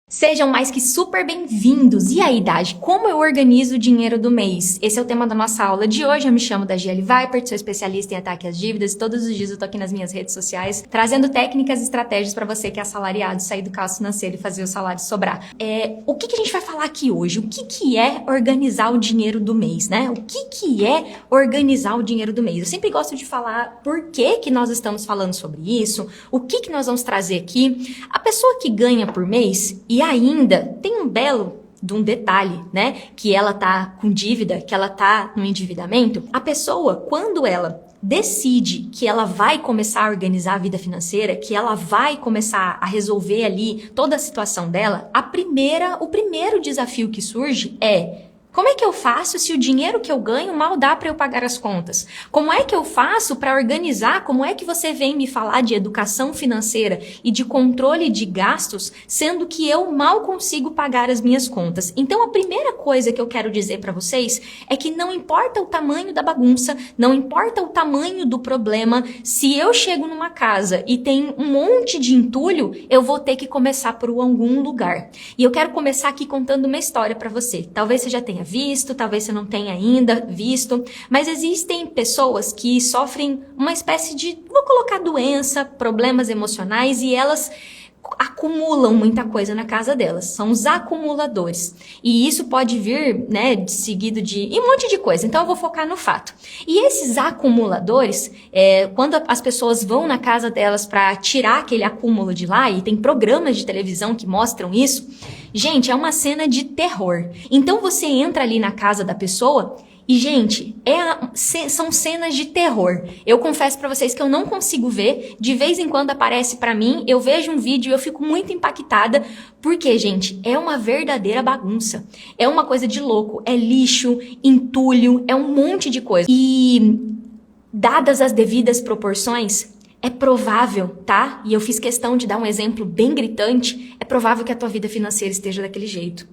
Sejam mais que super bem-vindos! E aí, Dade, como eu organizo o dinheiro do mês? Esse é o tema da nossa aula de hoje. Eu me chamo Dagiele Weipert, sou especialista em ataque às dívidas e todos os dias eu tô aqui nas minhas redes sociais trazendo técnicas e estratégias para você que é assalariado sair do caos financeiro e fazer o salário sobrar. O que a gente vai falar aqui hoje? O que é organizar o dinheiro do mês, né? O que é organizar o dinheiro do mês? Eu sempre gosto de falar por que nós estamos falando sobre isso, o que nós vamos trazer aqui. A pessoa que ganha por mês e ainda tem um belo de um detalhe, né? Que ela tá com dívida, que ela tá no endividamento. A pessoa, quando ela decide que ela vai começar a organizar a vida financeira, que ela vai começar a resolver ali toda a situação dela, o primeiro desafio que surge é: como é que eu faço se o dinheiro que eu ganho mal dá para eu pagar as contas? Como é que eu faço para organizar? Como é que você vem me falar de educação financeira e de controle de gastos, sendo que eu mal consigo pagar as minhas contas? Então, a primeira coisa que eu quero dizer para vocês é que não importa o tamanho da bagunça, não importa o tamanho do problema, se eu chego numa casa e tem um monte de entulho, eu vou ter que começar por algum lugar. E eu quero começar aqui contando uma história para você. Talvez você já tenha visto, talvez você não tenha ainda visto, mas existem pessoas que sofrem uma espécie de, vou colocar doença, problemas emocionais, e elas acumulam muita coisa na casa delas, são os acumuladores. E isso pode vir, né, seguido de um monte de coisa, então eu vou focar no fato. E esses acumuladores, quando as pessoas vão na casa delas para tirar aquele acúmulo de lá, e tem programas de televisão que mostram isso, gente, é uma cena de terror. Então você entra ali na casa da pessoa e, gente, são cenas de terror. Eu confesso pra vocês que eu não consigo ver. De vez em quando aparece pra mim, eu vejo um vídeo e eu fico muito impactada. Porque, gente, é uma verdadeira bagunça. É uma coisa de louco. É lixo, entulho, é um monte de coisa. E, dadas as devidas proporções, é provável, tá? E eu fiz questão de dar um exemplo bem gritante. É provável que a tua vida financeira esteja daquele jeito.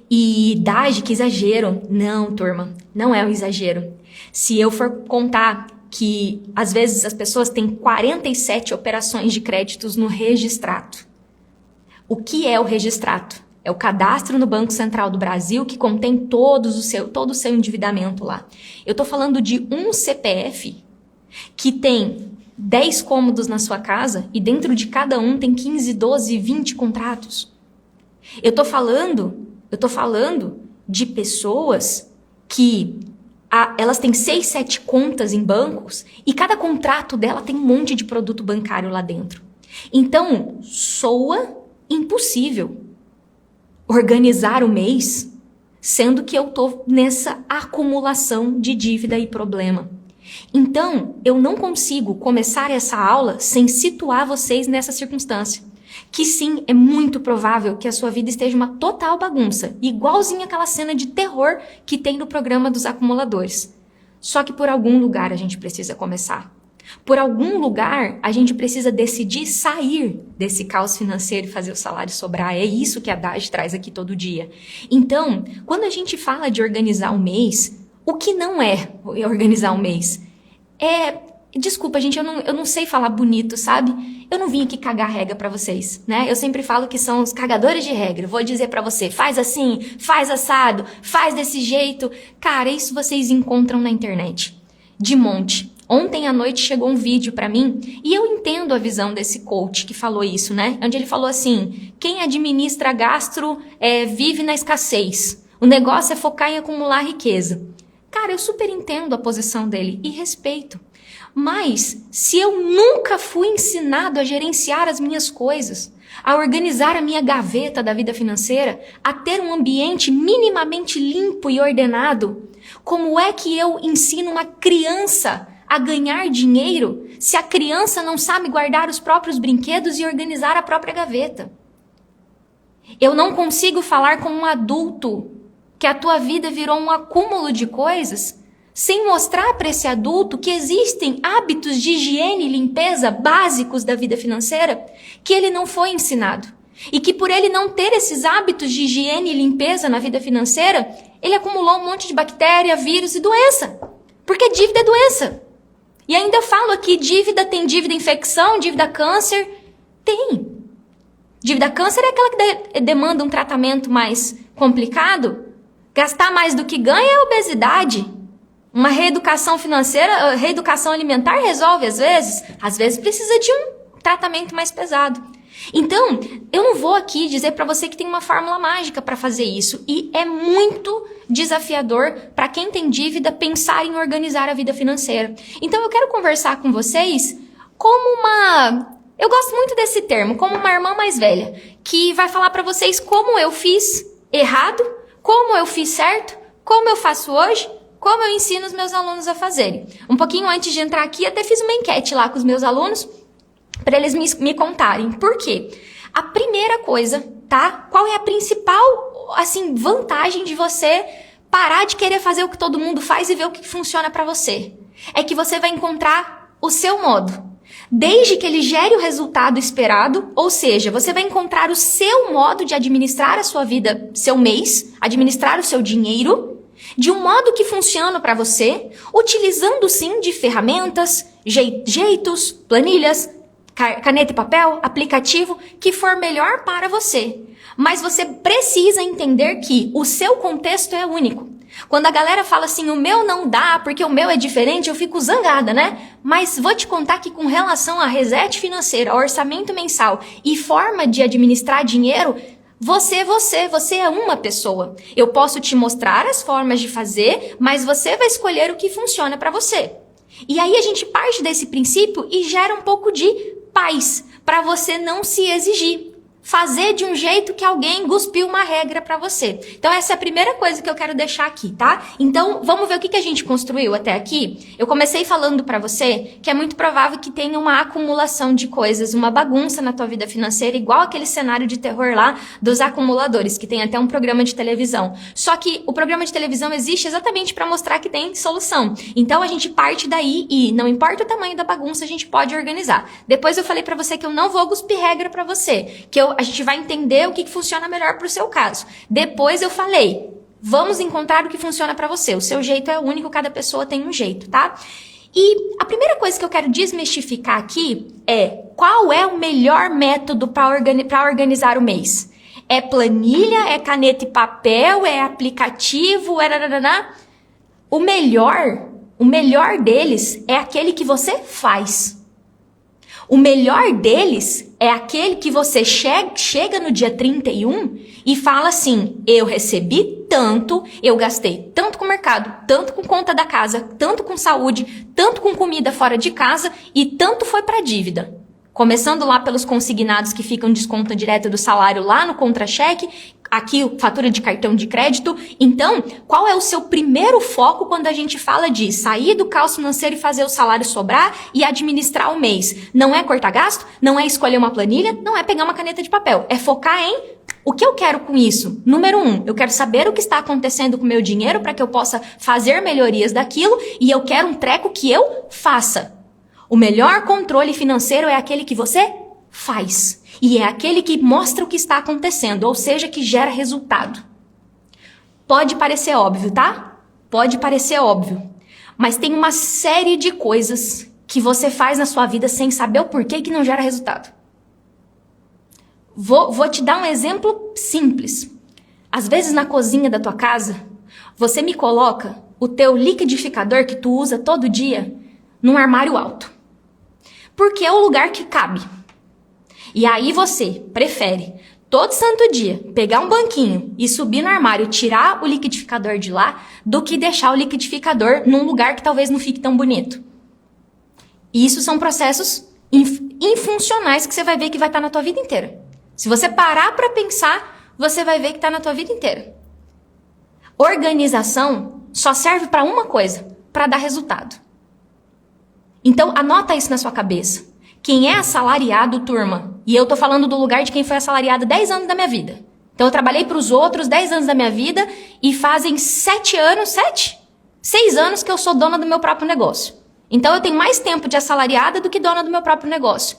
E Dage, que exagero. Não, turma, não é um exagero. Se eu for contar que às vezes as pessoas têm 47 operações de créditos no registrato. O que é o registrato? É o cadastro no Banco Central do Brasil que contém todo o seu endividamento lá. Eu tô falando de um CPF que tem 10 cômodos na sua casa e dentro de cada um tem 15, 12, 20 contratos. Eu tô falando de pessoas que elas têm 6, 7 contas em bancos e cada contrato dela tem um monte de produto bancário lá dentro. Então, soa impossível organizar o mês, sendo que eu tô nessa acumulação de dívida e problema. Então, eu não consigo começar essa aula sem situar vocês nessa circunstância. Que sim, é muito provável que a sua vida esteja uma total bagunça, igualzinha aquela cena de terror que tem no programa dos acumuladores. Só que por algum lugar a gente precisa começar. Por algum lugar a gente precisa decidir sair desse caos financeiro e fazer o salário sobrar. É isso que a Dage traz aqui todo dia. Então, quando a gente fala de organizar o mês, o que não é organizar um mês? Desculpa, gente, eu não sei falar bonito, sabe? Eu não vim aqui cagar regra pra vocês, né? Eu sempre falo que são os cagadores de regra. Vou dizer pra você, faz assim, faz assado, faz desse jeito. Cara, isso vocês encontram na internet. De monte. Ontem à noite chegou um vídeo pra mim e eu entendo a visão desse coach que falou isso, né? Onde ele falou assim, quem administra gastro vive na escassez. O negócio é focar em acumular riqueza. Cara, eu super entendo a posição dele e respeito. Mas, se eu nunca fui ensinado a gerenciar as minhas coisas, a organizar a minha gaveta da vida financeira, a ter um ambiente minimamente limpo e ordenado, como é que eu ensino uma criança a ganhar dinheiro se a criança não sabe guardar os próprios brinquedos e organizar a própria gaveta? Eu não consigo falar com um adulto que a tua vida virou um acúmulo de coisas sem mostrar para esse adulto que existem hábitos de higiene e limpeza básicos da vida financeira que ele não foi ensinado. E que por ele não ter esses hábitos de higiene e limpeza na vida financeira, ele acumulou um monte de bactéria, vírus e doença. Porque dívida é doença. E ainda falo aqui, tem dívida infecção, dívida câncer. Tem. Dívida câncer é aquela que demanda um tratamento mais complicado. Gastar mais do que ganha é obesidade. Uma reeducação financeira, reeducação alimentar resolve às vezes precisa de um tratamento mais pesado. Então, eu não vou aqui dizer para você que tem uma fórmula mágica para fazer isso, e é muito desafiador para quem tem dívida pensar em organizar a vida financeira. Então, eu quero conversar com vocês eu gosto muito desse termo, como uma irmã mais velha, que vai falar para vocês como eu fiz errado, como eu fiz certo, como eu faço hoje, como eu ensino os meus alunos a fazerem. Um pouquinho antes de entrar aqui, até fiz uma enquete lá com os meus alunos, para eles me contarem. Por quê? A primeira coisa, tá? Qual é a principal, vantagem de você parar de querer fazer o que todo mundo faz e ver o que funciona para você? É que você vai encontrar o seu modo. Desde que ele gere o resultado esperado, ou seja, você vai encontrar o seu modo de administrar a sua vida, seu mês, administrar o seu dinheiro, de um modo que funciona para você, utilizando sim de ferramentas, jeitos, planilhas, caneta e papel, aplicativo, que for melhor para você. Mas você precisa entender que o seu contexto é único. Quando a galera fala assim, o meu não dá porque o meu é diferente, eu fico zangada, né? Mas vou te contar que com relação a reset financeiro, a orçamento mensal e forma de administrar dinheiro, você é uma pessoa. Eu posso te mostrar as formas de fazer, mas você vai escolher o que funciona para você. E aí a gente parte desse princípio e gera um pouco de paz para você não se exigir. Fazer de um jeito que alguém cuspiu uma regra para você. Então essa é a primeira coisa que eu quero deixar aqui, tá? Então vamos ver o que a gente construiu até aqui. Eu comecei falando para você que é muito provável que tenha uma acumulação de coisas, uma bagunça na tua vida financeira, igual aquele cenário de terror lá dos acumuladores, que tem até um programa de televisão. Só que o programa de televisão existe exatamente para mostrar que tem solução. Então a gente parte daí e não importa o tamanho da bagunça, a gente pode organizar. Depois eu falei para você que eu não vou cuspir regra para você, que a gente vai entender o que funciona melhor para o seu caso. Depois eu falei, vamos encontrar o que funciona para você. O seu jeito é único, cada pessoa tem um jeito, tá? E a primeira coisa que eu quero desmistificar aqui é qual é o melhor método para organizar o mês. É planilha, é caneta e papel, é aplicativo, O melhor deles é aquele que você faz. O melhor deles é aquele que você chega no dia 31 e fala assim, eu recebi tanto, eu gastei tanto com o mercado, tanto com conta da casa, tanto com saúde, tanto com comida fora de casa e tanto foi para dívida. Começando lá pelos consignados que ficam desconto direto do salário lá no contra-cheque, aqui fatura de cartão de crédito. Então, qual é o seu primeiro foco quando a gente fala de sair do caos financeiro e fazer o salário sobrar e administrar o mês? Não é cortar gasto, não é escolher uma planilha, não é pegar uma caneta de papel. É focar em o que eu quero com isso. Número 1, eu quero saber o que está acontecendo com o meu dinheiro para que eu possa fazer melhorias daquilo e eu quero um treco que eu faça. O melhor controle financeiro é aquele que você faz. E é aquele que mostra o que está acontecendo, ou seja, que gera resultado. Pode parecer óbvio, tá? Pode parecer óbvio. Mas tem uma série de coisas que você faz na sua vida sem saber o porquê que não gera resultado. Vou te dar um exemplo simples. Às vezes na cozinha da tua casa, você me coloca o teu liquidificador que tu usa todo dia num armário alto. Porque é o lugar que cabe. E aí você prefere, todo santo dia, pegar um banquinho e subir no armário, tirar o liquidificador de lá, do que deixar o liquidificador num lugar que talvez não fique tão bonito. E isso são processos infuncionais que você vai ver que vai estar na tua vida inteira. Se você parar para pensar, você vai ver que está na tua vida inteira. Organização só serve para uma coisa, para dar resultado. Então, anota isso na sua cabeça. Quem é assalariado, turma, e eu tô falando do lugar de quem foi assalariado 10 anos da minha vida. Então, eu trabalhei para os outros 10 anos da minha vida e fazem 6 anos que eu sou dona do meu próprio negócio. Então, eu tenho mais tempo de assalariada do que dona do meu próprio negócio.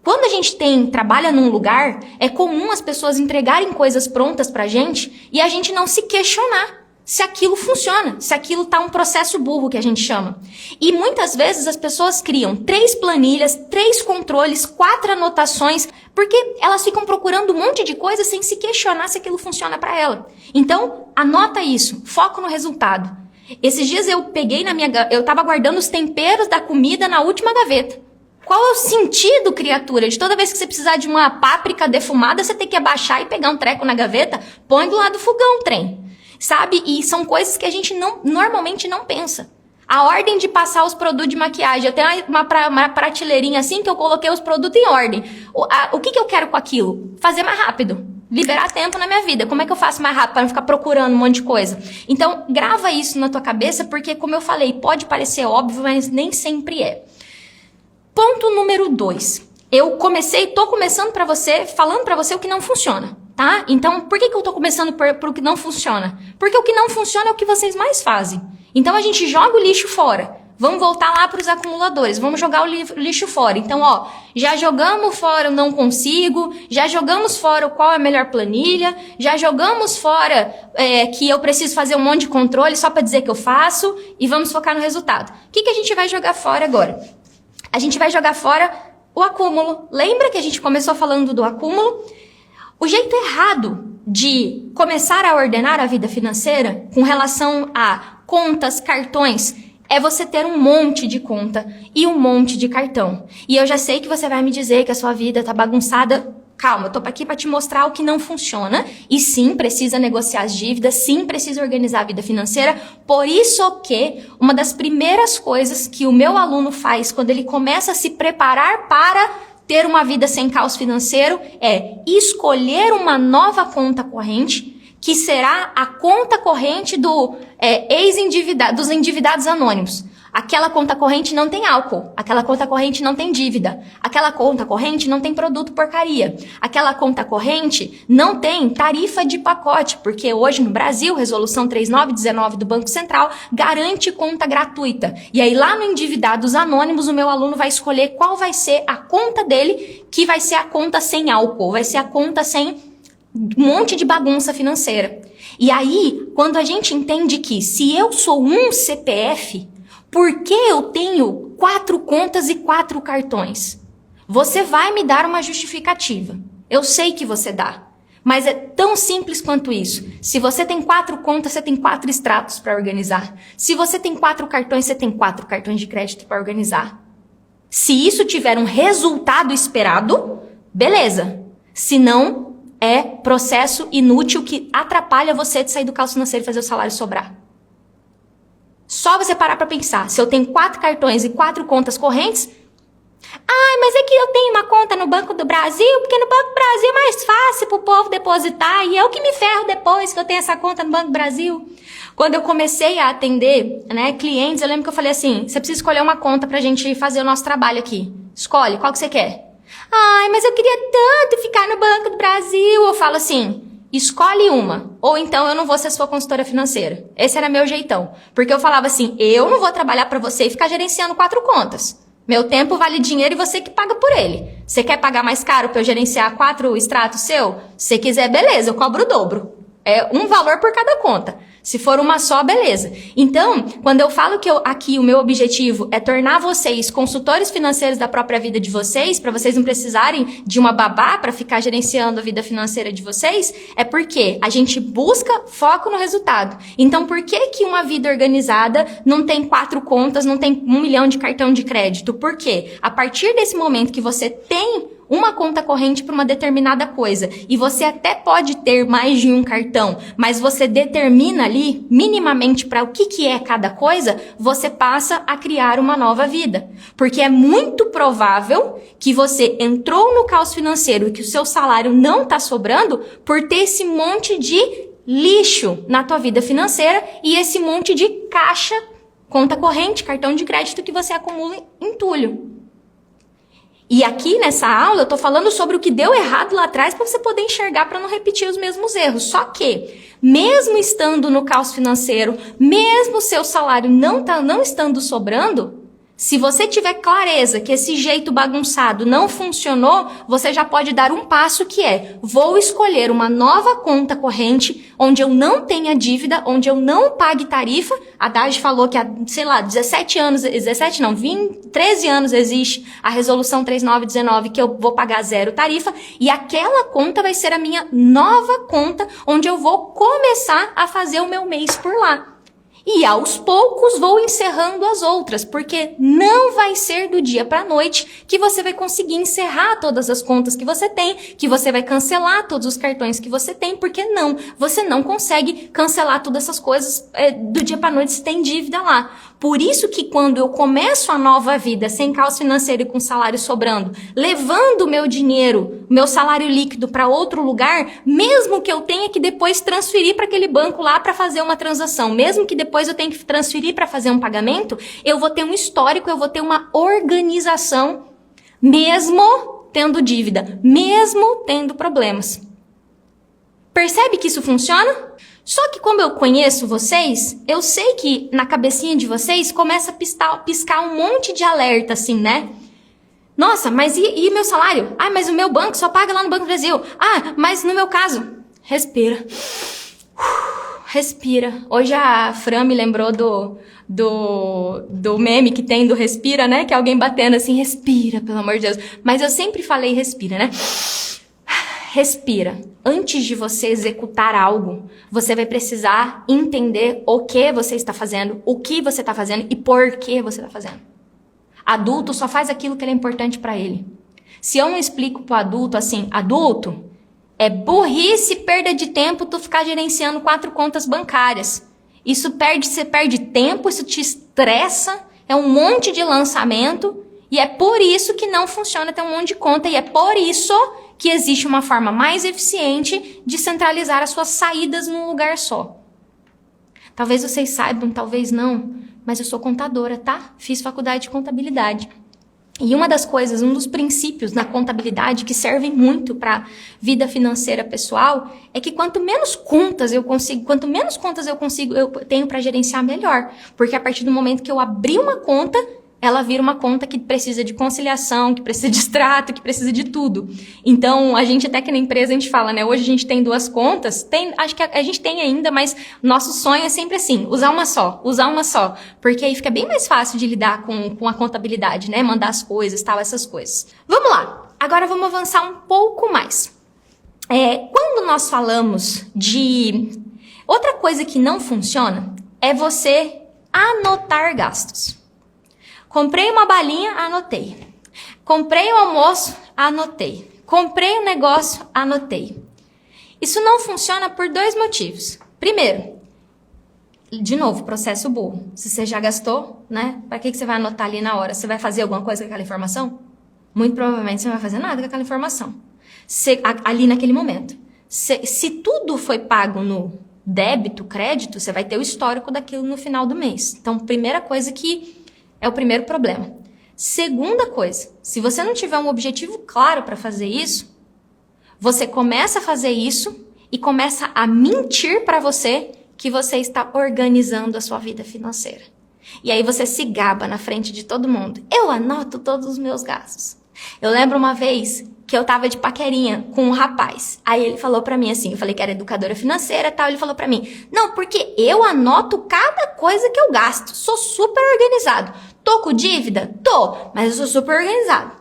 Quando a gente trabalha num lugar, é comum as pessoas entregarem coisas prontas pra gente e a gente não se questionar. se aquilo funciona, se aquilo tá um processo burro que a gente chama. E muitas vezes as pessoas criam 3 planilhas, 3 controles, 4 anotações, porque elas ficam procurando um monte de coisa sem se questionar se aquilo funciona para ela. Então, anota isso, foco no resultado. Esses dias eu peguei eu tava guardando os temperos da comida na última gaveta. Qual é o sentido, criatura, de toda vez que você precisar de uma páprica defumada, você ter que abaixar e pegar um treco na gaveta? Põe do lado do fogão, trem. Sabe? E são coisas que a gente normalmente não pensa. A ordem de passar os produtos de maquiagem. Eu tenho uma prateleirinha assim que eu coloquei os produtos em ordem. O que eu quero com aquilo? Fazer mais rápido. Liberar tempo na minha vida. Como é que eu faço mais rápido para não ficar procurando um monte de coisa? Então, grava isso na tua cabeça, porque, como eu falei, pode parecer óbvio, mas nem sempre é. Ponto número 2. Tô começando falando pra você o que não funciona. Tá? Então, por que eu tô começando por o que não funciona? Porque o que não funciona é o que vocês mais fazem. Então, a gente joga o lixo fora. Vamos voltar lá para os acumuladores. Vamos jogar o lixo fora. Então, já jogamos fora o não consigo, já jogamos fora qual é a melhor planilha, já jogamos fora que eu preciso fazer um monte de controle só para dizer que eu faço e vamos focar no resultado. O que a gente vai jogar fora agora? A gente vai jogar fora o acúmulo. Lembra que a gente começou falando do acúmulo? O jeito errado de começar a ordenar a vida financeira com relação a contas, cartões, é você ter um monte de conta e um monte de cartão. E eu já sei que você vai me dizer que a sua vida tá bagunçada. Calma, eu tô aqui para te mostrar o que não funciona. E sim, precisa negociar as dívidas, sim, precisa organizar a vida financeira. Por isso que uma das primeiras coisas que o meu aluno faz quando ele começa a se preparar para ter uma vida sem caos financeiro é escolher uma nova conta corrente, que será a conta corrente dos endividados anônimos. Aquela conta corrente não tem álcool, aquela conta corrente não tem dívida, aquela conta corrente não tem produto porcaria, aquela conta corrente não tem tarifa de pacote, porque hoje no Brasil, resolução 3919 do Banco Central garante conta gratuita. E aí lá no Endividados Anônimos, o meu aluno vai escolher qual vai ser a conta dele, que vai ser a conta sem álcool, vai ser a conta sem um monte de bagunça financeira. E aí, quando a gente entende que se eu sou um CPF, por que eu tenho 4 contas e 4 cartões? Você vai me dar uma justificativa. Eu sei que você dá. Mas é tão simples quanto isso. Se você tem 4 contas, você tem 4 extratos para organizar. Se você tem 4 cartões, você tem 4 cartões de crédito para organizar. Se isso tiver um resultado esperado, beleza. Se não, é processo inútil que atrapalha você de sair do caos financeiro e fazer o salário sobrar. Só você parar para pensar. Se eu tenho 4 cartões e 4 contas correntes, mas é que eu tenho uma conta no Banco do Brasil, porque no Banco do Brasil é mais fácil pro povo depositar e eu que me ferro depois que eu tenho essa conta no Banco do Brasil. Quando eu comecei a atender, clientes, eu lembro que eu falei assim, você precisa escolher uma conta pra gente fazer o nosso trabalho aqui. Escolhe, qual que você quer? Mas eu queria tanto ficar no Banco do Brasil. Eu falo assim, escolhe uma, ou então eu não vou ser sua consultora financeira. Esse era meu jeitão. Porque eu falava assim, eu não vou trabalhar pra você e ficar gerenciando 4 contas. Meu tempo vale dinheiro e você que paga por ele. Você quer pagar mais caro pra eu gerenciar 4 extratos seu? Se quiser, beleza, eu cobro o dobro. É um valor por cada conta. Se for uma só, beleza. Então, quando eu falo que aqui o meu objetivo é tornar vocês consultores financeiros da própria vida de vocês, para vocês não precisarem de uma babá para ficar gerenciando a vida financeira de vocês, é porque a gente busca foco no resultado. Então, por que uma vida organizada não tem 4 contas, não tem 1 milhão de cartão de crédito? Por quê? A partir desse momento que você tem uma conta corrente para uma determinada coisa, e você até pode ter mais de um cartão, mas você determina ali, minimamente, para o que é cada coisa, você passa a criar uma nova vida. Porque é muito provável que você entrou no caos financeiro e que o seu salário não está sobrando por ter esse monte de lixo na tua vida financeira e esse monte de caixa, conta corrente, cartão de crédito que você acumula em entulho. E aqui nessa aula eu tô falando sobre o que deu errado lá atrás para você poder enxergar para não repetir os mesmos erros. Só que, mesmo estando no caos financeiro, mesmo o seu salário não estando sobrando, Se você tiver clareza que esse jeito bagunçado não funcionou, você já pode dar um passo que é: vou escolher uma nova conta corrente, onde eu não tenha dívida, onde eu não pague tarifa. A Dagi falou que há, 13 anos existe a resolução 3919, que eu vou pagar zero tarifa, e aquela conta vai ser a minha nova conta, onde eu vou começar a fazer o meu mês por lá. E aos poucos vou encerrando as outras, porque não vai ser do dia para a noite que você vai conseguir encerrar todas as contas que você tem, que você vai cancelar todos os cartões que você tem, porque você não consegue cancelar todas essas coisas do dia para a noite se tem dívida lá. Por isso que quando eu começo a nova vida sem caos financeiro e com salário sobrando, levando o meu dinheiro, meu salário líquido para outro lugar, mesmo que eu tenha que depois transferir para aquele banco lá para fazer uma transação, mesmo que depois eu tenha que transferir para fazer um pagamento, eu vou ter um histórico, eu vou ter uma organização, mesmo tendo dívida, mesmo tendo problemas. Percebe que isso funciona? Só que como eu conheço vocês, eu sei que na cabecinha de vocês começa a piscar um monte de alerta assim, né? Nossa, mas e meu salário? Ah, mas o meu banco só paga lá no Banco do Brasil. Ah, mas no meu caso... Respira. Respira. Hoje a Fran me lembrou do meme que tem do respira, né? Que é alguém batendo assim, respira, pelo amor de Deus. Mas eu sempre falei respira, né? Respira. Antes de você executar algo, você vai precisar entender o que você está fazendo, o que você está fazendo e por que você está fazendo. Adulto só faz aquilo que é importante para ele. Se eu não explico pro adulto assim, adulto, burrice e perda de tempo tu ficar gerenciando 4 contas bancárias. Você perde tempo, isso te estressa, é um monte de lançamento e é por isso que não funciona ter um monte de conta e é por isso que existe uma forma mais eficiente de centralizar as suas saídas num lugar só. Talvez vocês saibam, talvez não, mas eu sou contadora, tá? Fiz faculdade de contabilidade. E uma das coisas, um dos princípios na contabilidade que servem muito para vida financeira pessoal é que quanto menos contas eu tenho para gerenciar, melhor. Porque a partir do momento que eu abrir uma conta, ela vira uma conta que precisa de conciliação, que precisa de extrato, que precisa de tudo. Então, a gente até que na empresa a gente fala, né? Hoje a gente tem 2 contas, acho que a gente tem ainda, mas nosso sonho é sempre assim, usar uma só. Porque aí fica bem mais fácil de lidar com a contabilidade, né? Mandar as coisas, tal, essas coisas. Vamos lá, agora vamos avançar um pouco mais. Quando nós falamos de... Outra coisa que não funciona é você anotar gastos. Comprei uma balinha, anotei. Comprei um almoço, anotei. Comprei um negócio, anotei. Isso não funciona por 2 motivos. Primeiro, de novo, processo burro. Se você já gastou, né? Para que você vai anotar ali na hora? Você vai fazer alguma coisa com aquela informação? Muito provavelmente você não vai fazer nada com aquela informação. Ali naquele momento. Se tudo foi pago no débito, crédito, você vai ter o histórico daquilo no final do mês. Então, primeira coisa que... é o primeiro problema. Segunda coisa, se você não tiver um objetivo claro para fazer isso, você começa a fazer isso e começa a mentir para você que você está organizando a sua vida financeira. E aí você se gaba na frente de todo mundo. Eu anoto todos os meus gastos. Eu lembro uma vez que eu tava de paquerinha com um rapaz. Aí ele falou pra mim assim, eu falei que era educadora financeira e tal, ele falou pra mim, não, porque eu anoto cada coisa que eu gasto, sou super organizado. Tô com dívida? Tô, mas eu sou super organizado.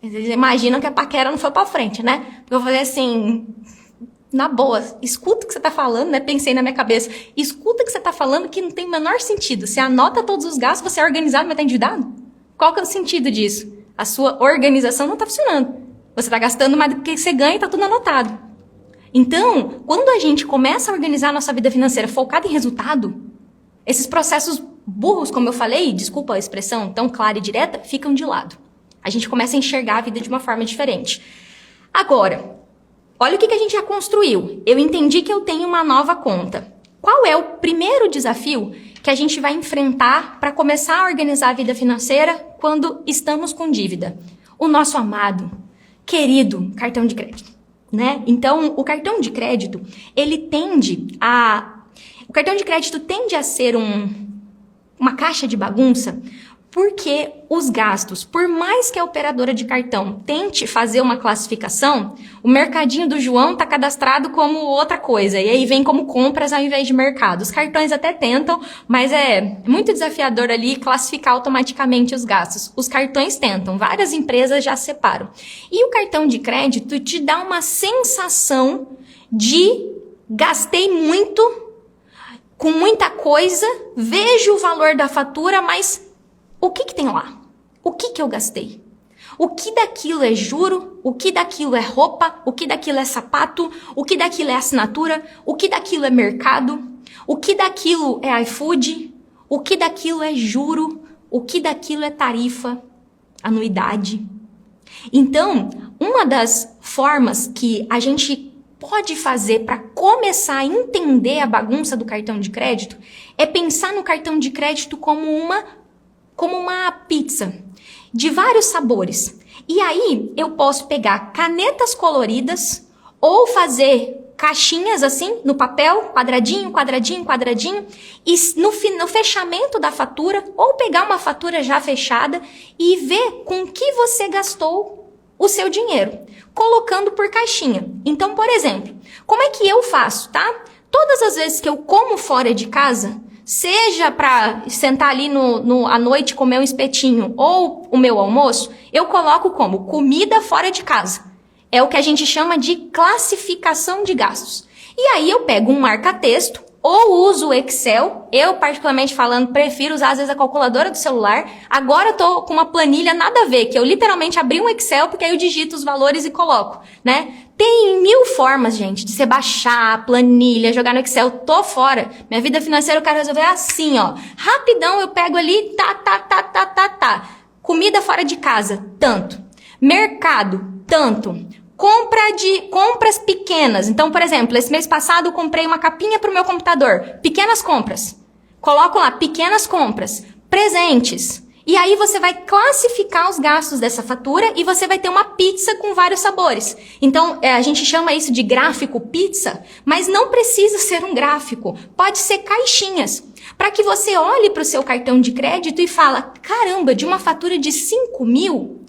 Vocês imaginam que a paquera não foi pra frente, né? Porque eu falei assim, na boa, escuta o que você tá falando, né? Pensei na minha cabeça, escuta o que você tá falando que não tem o menor sentido. Você anota todos os gastos, você é organizado, mas tá endividado? Qual que é o sentido disso? A sua organização não tá funcionando. Você está gastando mais do que você ganha e está tudo anotado. Então, quando a gente começa a organizar a nossa vida financeira focada em resultado, esses processos burros, como eu falei, desculpa a expressão tão clara e direta, ficam de lado. A gente começa a enxergar a vida de uma forma diferente. Agora, olha o que a gente já construiu. Eu entendi que eu tenho uma nova conta. Qual é o primeiro desafio que a gente vai enfrentar para começar a organizar a vida financeira quando estamos com dívida? O nosso amado, querido cartão de crédito, né? Então, o cartão de crédito, o cartão de crédito tende a ser uma caixa de bagunça, Porque os gastos, por mais que a operadora de cartão tente fazer uma classificação, o mercadinho do João está cadastrado como outra coisa, e aí vem como compras ao invés de mercado. Os cartões até tentam, mas é muito desafiador ali classificar automaticamente os gastos. Os cartões tentam, várias empresas já separam. E o cartão de crédito te dá uma sensação de gastei muito, com muita coisa, vejo o valor da fatura, mas o que tem lá? O que eu gastei? O que daquilo é juro? O que daquilo é roupa? O que daquilo é sapato? O que daquilo é assinatura? O que daquilo é mercado? O que daquilo é iFood? O que daquilo é juro? O que daquilo é tarifa? Anuidade? Então, uma das formas que a gente pode fazer para começar a entender a bagunça do cartão de crédito é pensar no cartão de crédito como uma pizza de vários sabores. E aí eu posso pegar canetas coloridas ou fazer caixinhas assim no papel, quadradinho, quadradinho, quadradinho, e no fechamento da fatura, ou pegar uma fatura já fechada e ver com que você gastou o seu dinheiro, colocando por caixinha. Então, por exemplo, como é que eu faço, tá? Todas as vezes que eu como fora de casa, seja para sentar ali à noite comer um espetinho ou o meu almoço, eu coloco como comida fora de casa. É o que a gente chama de classificação de gastos. E aí eu pego um marca-texto ou uso o Excel. Eu, particularmente falando, prefiro usar às vezes a calculadora do celular. Agora eu tô com uma planilha nada a ver, que eu literalmente abri um Excel porque aí eu digito os valores e coloco, né? Tem 1000 formas, gente, de você baixar a planilha, jogar no Excel. Tô fora. Minha vida financeira eu quero resolver assim, ó. Rapidão eu pego ali, tá. Comida fora de casa, tanto. Mercado, tanto. Compras pequenas. Então, por exemplo, esse mês passado eu comprei uma capinha para o meu computador. Pequenas compras. Coloco lá, pequenas compras. Presentes. E aí você vai classificar os gastos dessa fatura e você vai ter uma pizza com vários sabores. Então, a gente chama isso de gráfico pizza, mas não precisa ser um gráfico. Pode ser caixinhas. Para que você olhe para o seu cartão de crédito e fala, caramba, de uma fatura de 5 mil,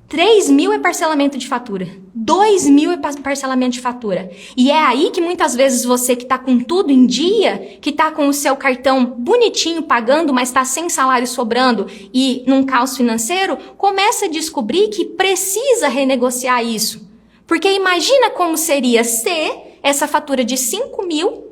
3 mil é parcelamento de fatura. 2 mil é parcelamento de fatura. E é aí que muitas vezes você que está com tudo em dia, que está com o seu cartão bonitinho pagando, mas está sem salário sobrando e num caos financeiro, começa a descobrir que precisa renegociar isso. Porque imagina como seria se essa fatura de 5 mil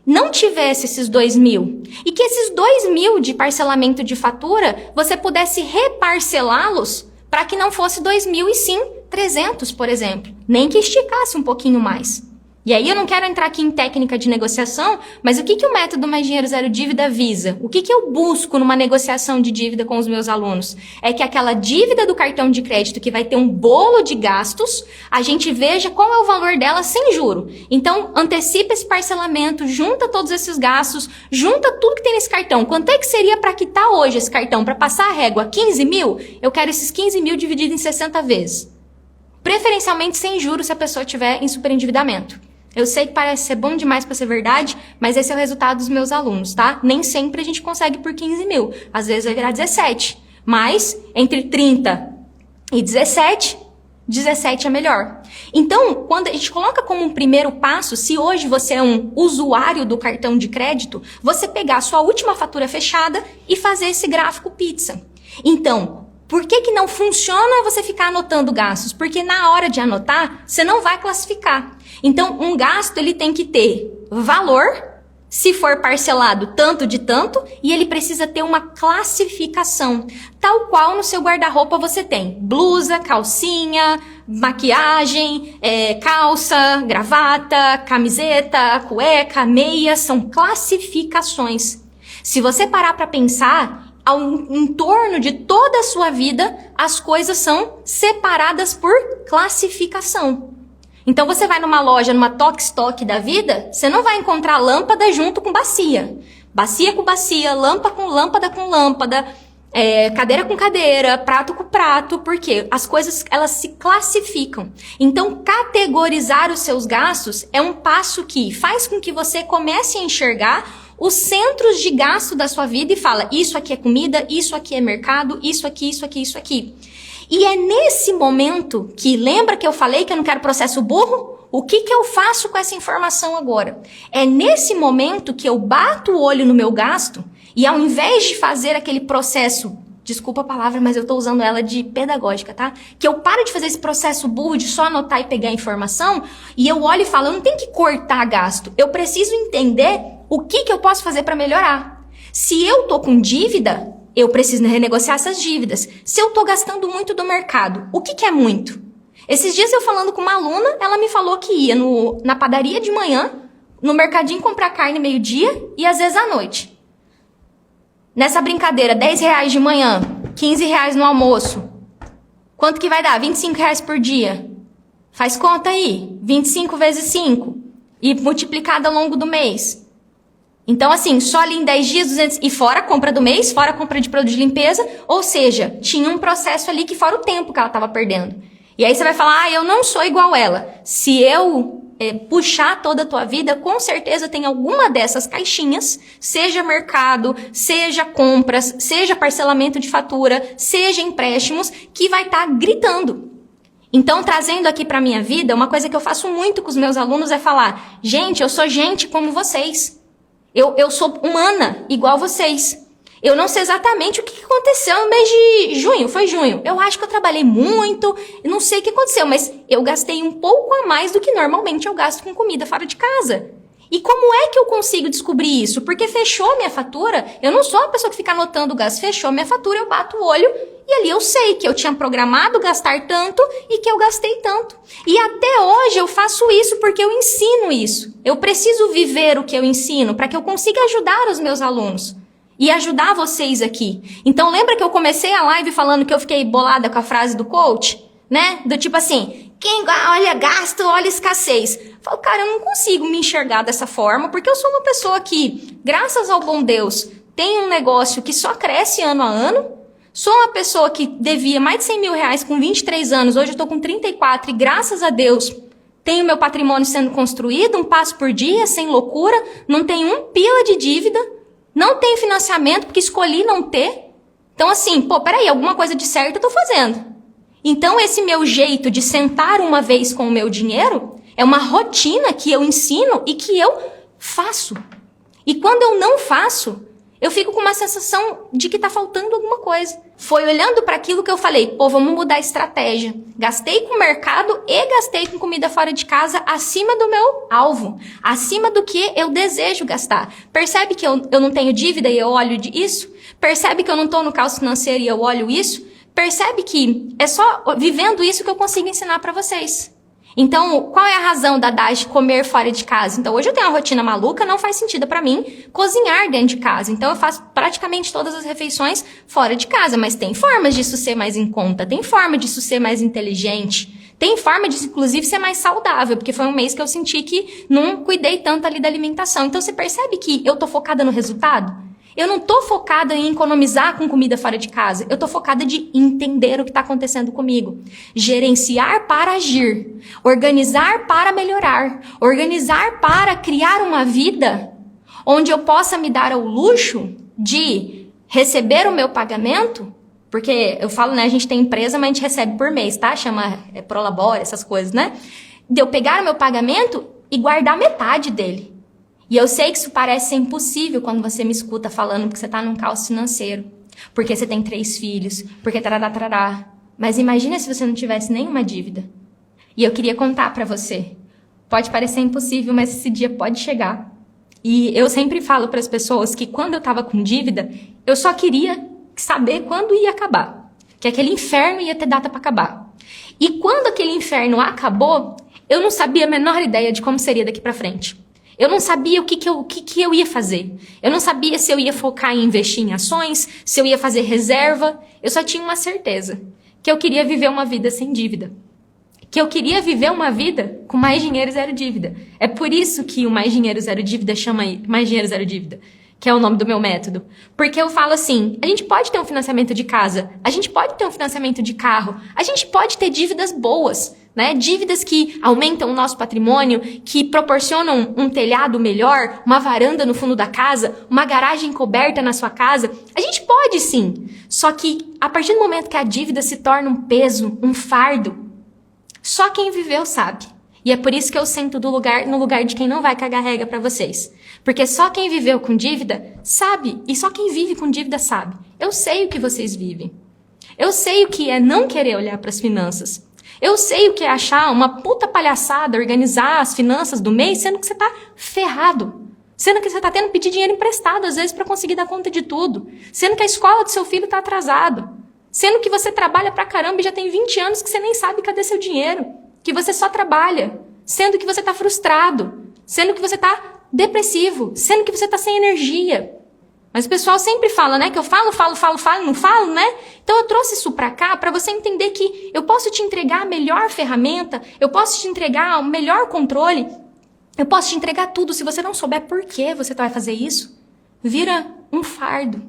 não tivesse esses 2 mil. E que esses 2 mil de parcelamento de fatura, você pudesse reparcelá-los para que não fosse 2 mil e sim 300, por exemplo. Nem que esticasse um pouquinho mais. E aí eu não quero entrar aqui em técnica de negociação, mas o que o método Mais Dinheiro Zero Dívida visa? O que eu busco numa negociação de dívida com os meus alunos? É que aquela dívida do cartão de crédito que vai ter um bolo de gastos, a gente veja qual é o valor dela sem juro. Então, antecipa esse parcelamento, junta todos esses gastos, junta tudo que tem nesse cartão. Quanto é que seria para quitar hoje esse cartão? Para passar a régua 15 mil? Eu quero esses 15 mil dividido em 60 vezes. Preferencialmente sem juros se a pessoa estiver em superendividamento. Eu sei que parece ser bom demais para ser verdade, mas esse é o resultado dos meus alunos, tá? Nem sempre a gente consegue por 15 mil. Às vezes vai virar 17. Mas entre 30 e 17 é melhor. Então, quando a gente coloca como um primeiro passo, se hoje você é um usuário do cartão de crédito, você pegar a sua última fatura fechada e fazer esse gráfico pizza. Então, por que não funciona você ficar anotando gastos? Porque na hora de anotar, você não vai classificar. Então, um gasto ele tem que ter valor, se for parcelado tanto de tanto, e ele precisa ter uma classificação, tal qual no seu guarda-roupa você tem blusa, calcinha, maquiagem, calça, gravata, camiseta, cueca, meia, são classificações. Se você parar para pensar, em torno de toda a sua vida, as coisas são separadas por classificação. Então você vai numa loja, numa Tok-Stock da vida, você não vai encontrar lâmpada junto com bacia. Bacia com bacia, lâmpada com lâmpada, cadeira com cadeira, prato com prato, porque as coisas elas se classificam. Então categorizar os seus gastos é um passo que faz com que você comece a enxergar os centros de gasto da sua vida e fala, isso aqui é comida, isso aqui é mercado, isso aqui, isso aqui, isso aqui. E é nesse momento que, lembra que eu falei que eu não quero processo burro? O que eu faço com essa informação agora? É nesse momento que eu bato o olho no meu gasto e ao invés de fazer aquele processo, desculpa a palavra, mas eu tô usando ela de pedagógica, tá? Que eu paro de fazer esse processo burro de só anotar e pegar a informação e eu olho e falo, eu não tenho que cortar gasto, eu preciso entender o que eu posso fazer para melhorar. Se eu tô com dívida, eu preciso renegociar essas dívidas. Se eu tô gastando muito do mercado, o que é muito? Esses dias eu falando com uma aluna, ela me falou que ia na padaria de manhã, no mercadinho comprar carne meio-dia e às vezes à noite. Nessa brincadeira, R$10 de manhã, R$15 no almoço. Quanto que vai dar? R$25 por dia. Faz conta aí. 25 vezes 5. E multiplicado ao longo do mês. Então, assim, só ali em 10 dias, 200... E fora a compra do mês, fora a compra de produto de limpeza. Ou seja, tinha um processo ali que fora o tempo que ela estava perdendo. E aí você vai falar, eu não sou igual ela. Se eu puxar toda a tua vida, com certeza tem alguma dessas caixinhas, seja mercado, seja compras, seja parcelamento de fatura, seja empréstimos, que vai estar gritando. Então, trazendo aqui para minha vida, uma coisa que eu faço muito com os meus alunos é falar, gente, eu sou gente como vocês. Eu sou humana, igual vocês. Eu não sei exatamente o que aconteceu no mês de junho, foi junho. Eu acho que eu trabalhei muito, não sei o que aconteceu, mas eu gastei um pouco a mais do que normalmente eu gasto com comida fora de casa. E como é que eu consigo descobrir isso? Porque fechou minha fatura, eu não sou uma pessoa que fica anotando o gasto, fechou minha fatura, eu bato o olho e ali eu sei que eu tinha programado gastar tanto e que eu gastei tanto. E até hoje eu faço isso porque eu ensino isso. Eu preciso viver o que eu ensino para que eu consiga ajudar os meus alunos. E ajudar vocês aqui. Então, lembra que eu comecei a live falando que eu fiquei bolada com a frase do coach? Né? Do tipo assim, quem olha gasto, olha escassez. Eu falo, cara, eu não consigo me enxergar dessa forma, porque eu sou uma pessoa que, graças ao bom Deus, tem um negócio que só cresce ano a ano. Sou uma pessoa que devia mais de 100 mil reais com 23 anos, hoje eu tô com 34 e graças a Deus tenho meu patrimônio sendo construído, um passo por dia, sem loucura, não tenho um pila de dívida. Não tenho financiamento porque escolhi não ter. Então assim, peraí, alguma coisa de certo eu tô fazendo. Então esse meu jeito de sentar uma vez com o meu dinheiro é uma rotina que eu ensino e que eu faço. E quando eu não faço, eu fico com uma sensação de que tá faltando alguma coisa. Foi olhando para aquilo que eu falei, vamos mudar a estratégia. Gastei com o mercado e gastei com comida fora de casa acima do meu alvo, acima do que eu desejo gastar. Percebe que eu não tenho dívida e eu olho isso? Percebe que eu não estou no caos financeiro e eu olho isso? Percebe que é só vivendo isso que eu consigo ensinar para vocês. Então, qual é a razão da Daj comer fora de casa? Então, hoje eu tenho uma rotina maluca, não faz sentido para mim cozinhar dentro de casa. Então, eu faço praticamente todas as refeições fora de casa. Mas tem formas disso ser mais em conta, tem forma disso ser mais inteligente, tem forma disso, inclusive, ser mais saudável. Porque foi um mês que eu senti que não cuidei tanto ali da alimentação. Então, você percebe que eu tô focada no resultado? Eu não tô focada em economizar com comida fora de casa. Eu tô focada de entender o que está acontecendo comigo. Gerenciar para agir. Organizar para melhorar. Organizar para criar uma vida onde eu possa me dar ao luxo de receber o meu pagamento. Porque eu falo, né? A gente tem empresa, mas a gente recebe por mês, tá? Chama Prolabore, essas coisas, né? De eu pegar o meu pagamento e guardar metade dele. E eu sei que isso parece ser impossível quando você me escuta falando que você está num caos financeiro, porque você tem 3 filhos, porque tarará. Mas imagina se você não tivesse nenhuma dívida. E eu queria contar para você. Pode parecer impossível, mas esse dia pode chegar. E eu sempre falo para as pessoas que quando eu estava com dívida, eu só queria saber quando ia acabar. Que aquele inferno ia ter data para acabar. E quando aquele inferno acabou, eu não sabia a menor ideia de como seria daqui para frente. Eu não sabia o que eu ia fazer. Eu não sabia se eu ia focar em investir em ações, se eu ia fazer reserva. Eu só tinha uma certeza, que eu queria viver uma vida sem dívida. Que eu queria viver uma vida com mais dinheiro e zero dívida. É por isso que o Mais Dinheiro Zero Dívida chama Mais Dinheiro Zero Dívida. que é o nome do meu método. Porque eu falo assim, a gente pode ter um financiamento de casa, a gente pode ter um financiamento de carro, a gente pode ter dívidas boas, né? Dívidas que aumentam o nosso patrimônio, que proporcionam um telhado melhor, uma varanda no fundo da casa, uma garagem coberta na sua casa. A gente pode sim. Só que a partir do momento que a dívida se torna um peso, um fardo, só quem viveu sabe. E é por isso que eu sento no lugar de quem não vai cagar regra pra vocês. Porque só quem viveu com dívida sabe. E só quem vive com dívida sabe. Eu sei o que vocês vivem. Eu sei o que é não querer olhar pras finanças. Eu sei o que é achar uma puta palhaçada organizar as finanças do mês, sendo que você tá ferrado. Sendo que você tá tendo que pedir dinheiro emprestado, às vezes, pra conseguir dar conta de tudo. Sendo que a escola do seu filho tá atrasado. Sendo que você trabalha pra caramba e já tem 20 anos que você nem sabe cadê seu dinheiro. Que você só trabalha. Sendo que você tá frustrado. Sendo que você tá depressivo. Sendo que você tá sem energia. Mas o pessoal sempre fala, né? Que eu falo, não falo, né? Então eu trouxe isso pra cá pra você entender que eu posso te entregar a melhor ferramenta, eu posso te entregar o melhor controle, eu posso te entregar tudo. Se você não souber por que você vai fazer isso, vira um fardo.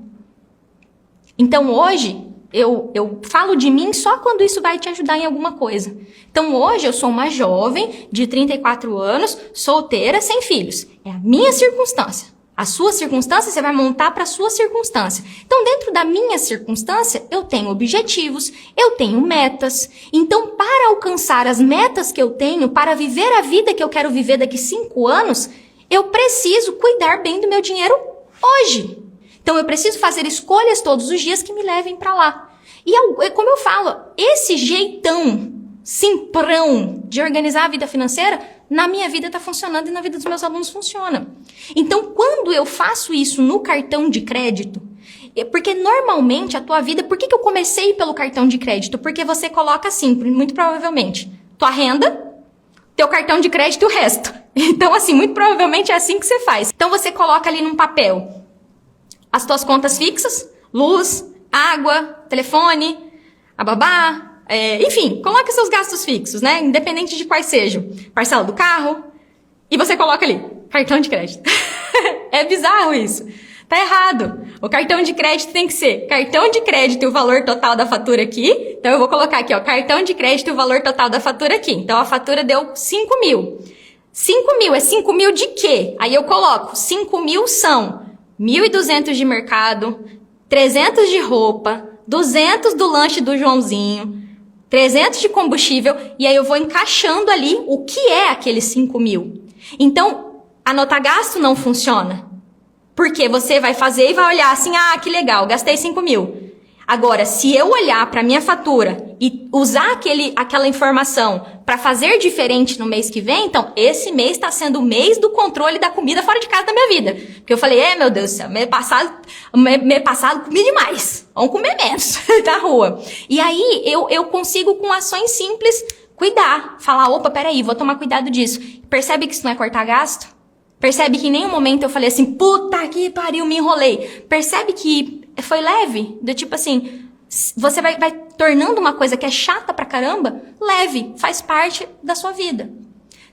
Então hoje, eu falo de mim só quando isso vai te ajudar em alguma coisa. Então hoje eu sou uma jovem de 34 anos, solteira, sem filhos. É a minha circunstância. A sua circunstância, você vai montar para a sua circunstância. Então, dentro da minha circunstância, eu tenho objetivos, eu tenho metas. Então, para alcançar as metas que eu tenho, para viver a vida que eu quero viver daqui 5 anos, eu preciso cuidar bem do meu dinheiro hoje. Então, eu preciso fazer escolhas todos os dias que me levem para lá. E como eu falo, esse jeitão simprão de organizar a vida financeira, na minha vida está funcionando e na vida dos meus alunos funciona. Então, quando eu faço isso no cartão de crédito, porque normalmente a tua vida... Por que eu comecei pelo cartão de crédito? Porque você coloca assim, muito provavelmente, tua renda, teu cartão de crédito e o resto. Então, assim, muito provavelmente é assim que você faz. Então, você coloca ali num papel as tuas contas fixas, luz, água, telefone, a babá... enfim, coloca seus gastos fixos, né? Independente de quais sejam. Parcela do carro. E você coloca ali, cartão de crédito. É bizarro isso. Tá errado. O cartão de crédito tem que ser cartão de crédito e o valor total da fatura aqui. Então eu vou colocar aqui, ó, cartão de crédito e o valor total da fatura aqui. Então a fatura deu 5 mil. 5 mil é 5 mil de quê? Aí eu coloco, 5 mil são 1.200 de mercado, 300 de roupa, 200 do lanche do Joãozinho, 300 de combustível, e aí eu vou encaixando ali o que é aqueles 5 mil. Então, anotar gasto não funciona. Porque você vai fazer e vai olhar assim, ah, que legal, gastei 5 mil. Agora, se eu olhar para minha fatura e usar aquela informação para fazer diferente no mês que vem, então, esse mês está sendo o mês do controle da comida fora de casa da minha vida. Porque eu falei, meu Deus do céu, mês passado comi demais. Vamos comer menos da rua. E aí, eu consigo, com ações simples, cuidar. Falar, opa, peraí, vou tomar cuidado disso. Percebe que isso não é cortar gasto? Percebe que em nenhum momento eu falei assim, puta que pariu, me enrolei. Percebe que foi leve? Do tipo assim, você vai tornando uma coisa que é chata pra caramba, leve, faz parte da sua vida.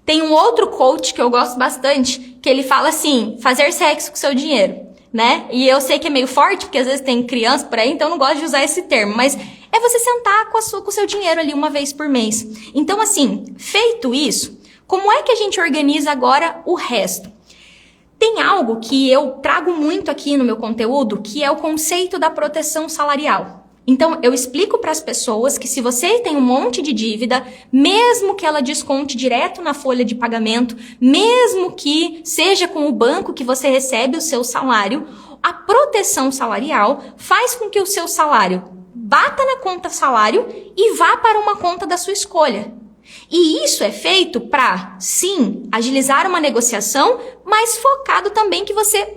Tem um outro coach que eu gosto bastante, que ele fala assim, fazer sexo com seu dinheiro, né? E eu sei que é meio forte, porque às vezes tem criança por aí, então eu não gosto de usar esse termo, mas é você sentar com o seu dinheiro ali uma vez por mês. Então assim, feito isso, como é que a gente organiza agora o resto? Tem algo que eu trago muito aqui no meu conteúdo, que é o conceito da proteção salarial. Então, eu explico para as pessoas que se você tem um monte de dívida, mesmo que ela desconte direto na folha de pagamento, mesmo que seja com o banco que você recebe o seu salário, a proteção salarial faz com que o seu salário bata na conta salário e vá para uma conta da sua escolha. E isso é feito para, sim, agilizar uma negociação, mas focado também que você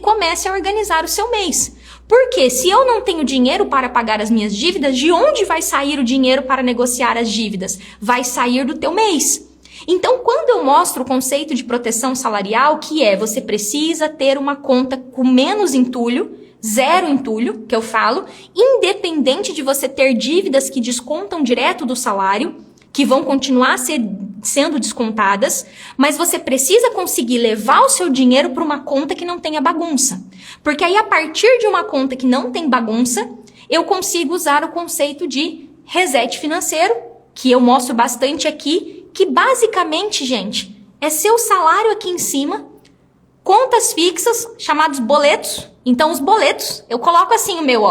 comece a organizar o seu mês. Porque se eu não tenho dinheiro para pagar as minhas dívidas, de onde vai sair o dinheiro para negociar as dívidas? Vai sair do teu mês. Então, quando eu mostro o conceito de proteção salarial, que é você precisa ter uma conta com menos entulho, zero entulho, que eu falo, independente de você ter dívidas que descontam direto do salário, que vão continuar a ser sendo descontadas, mas você precisa conseguir levar o seu dinheiro para uma conta que não tenha bagunça. Porque aí, a partir de uma conta que não tem bagunça, eu consigo usar o conceito de reset financeiro, que eu mostro bastante aqui, que basicamente, gente, é seu salário aqui em cima, contas fixas, chamados boletos. Então, os boletos, eu coloco assim o meu,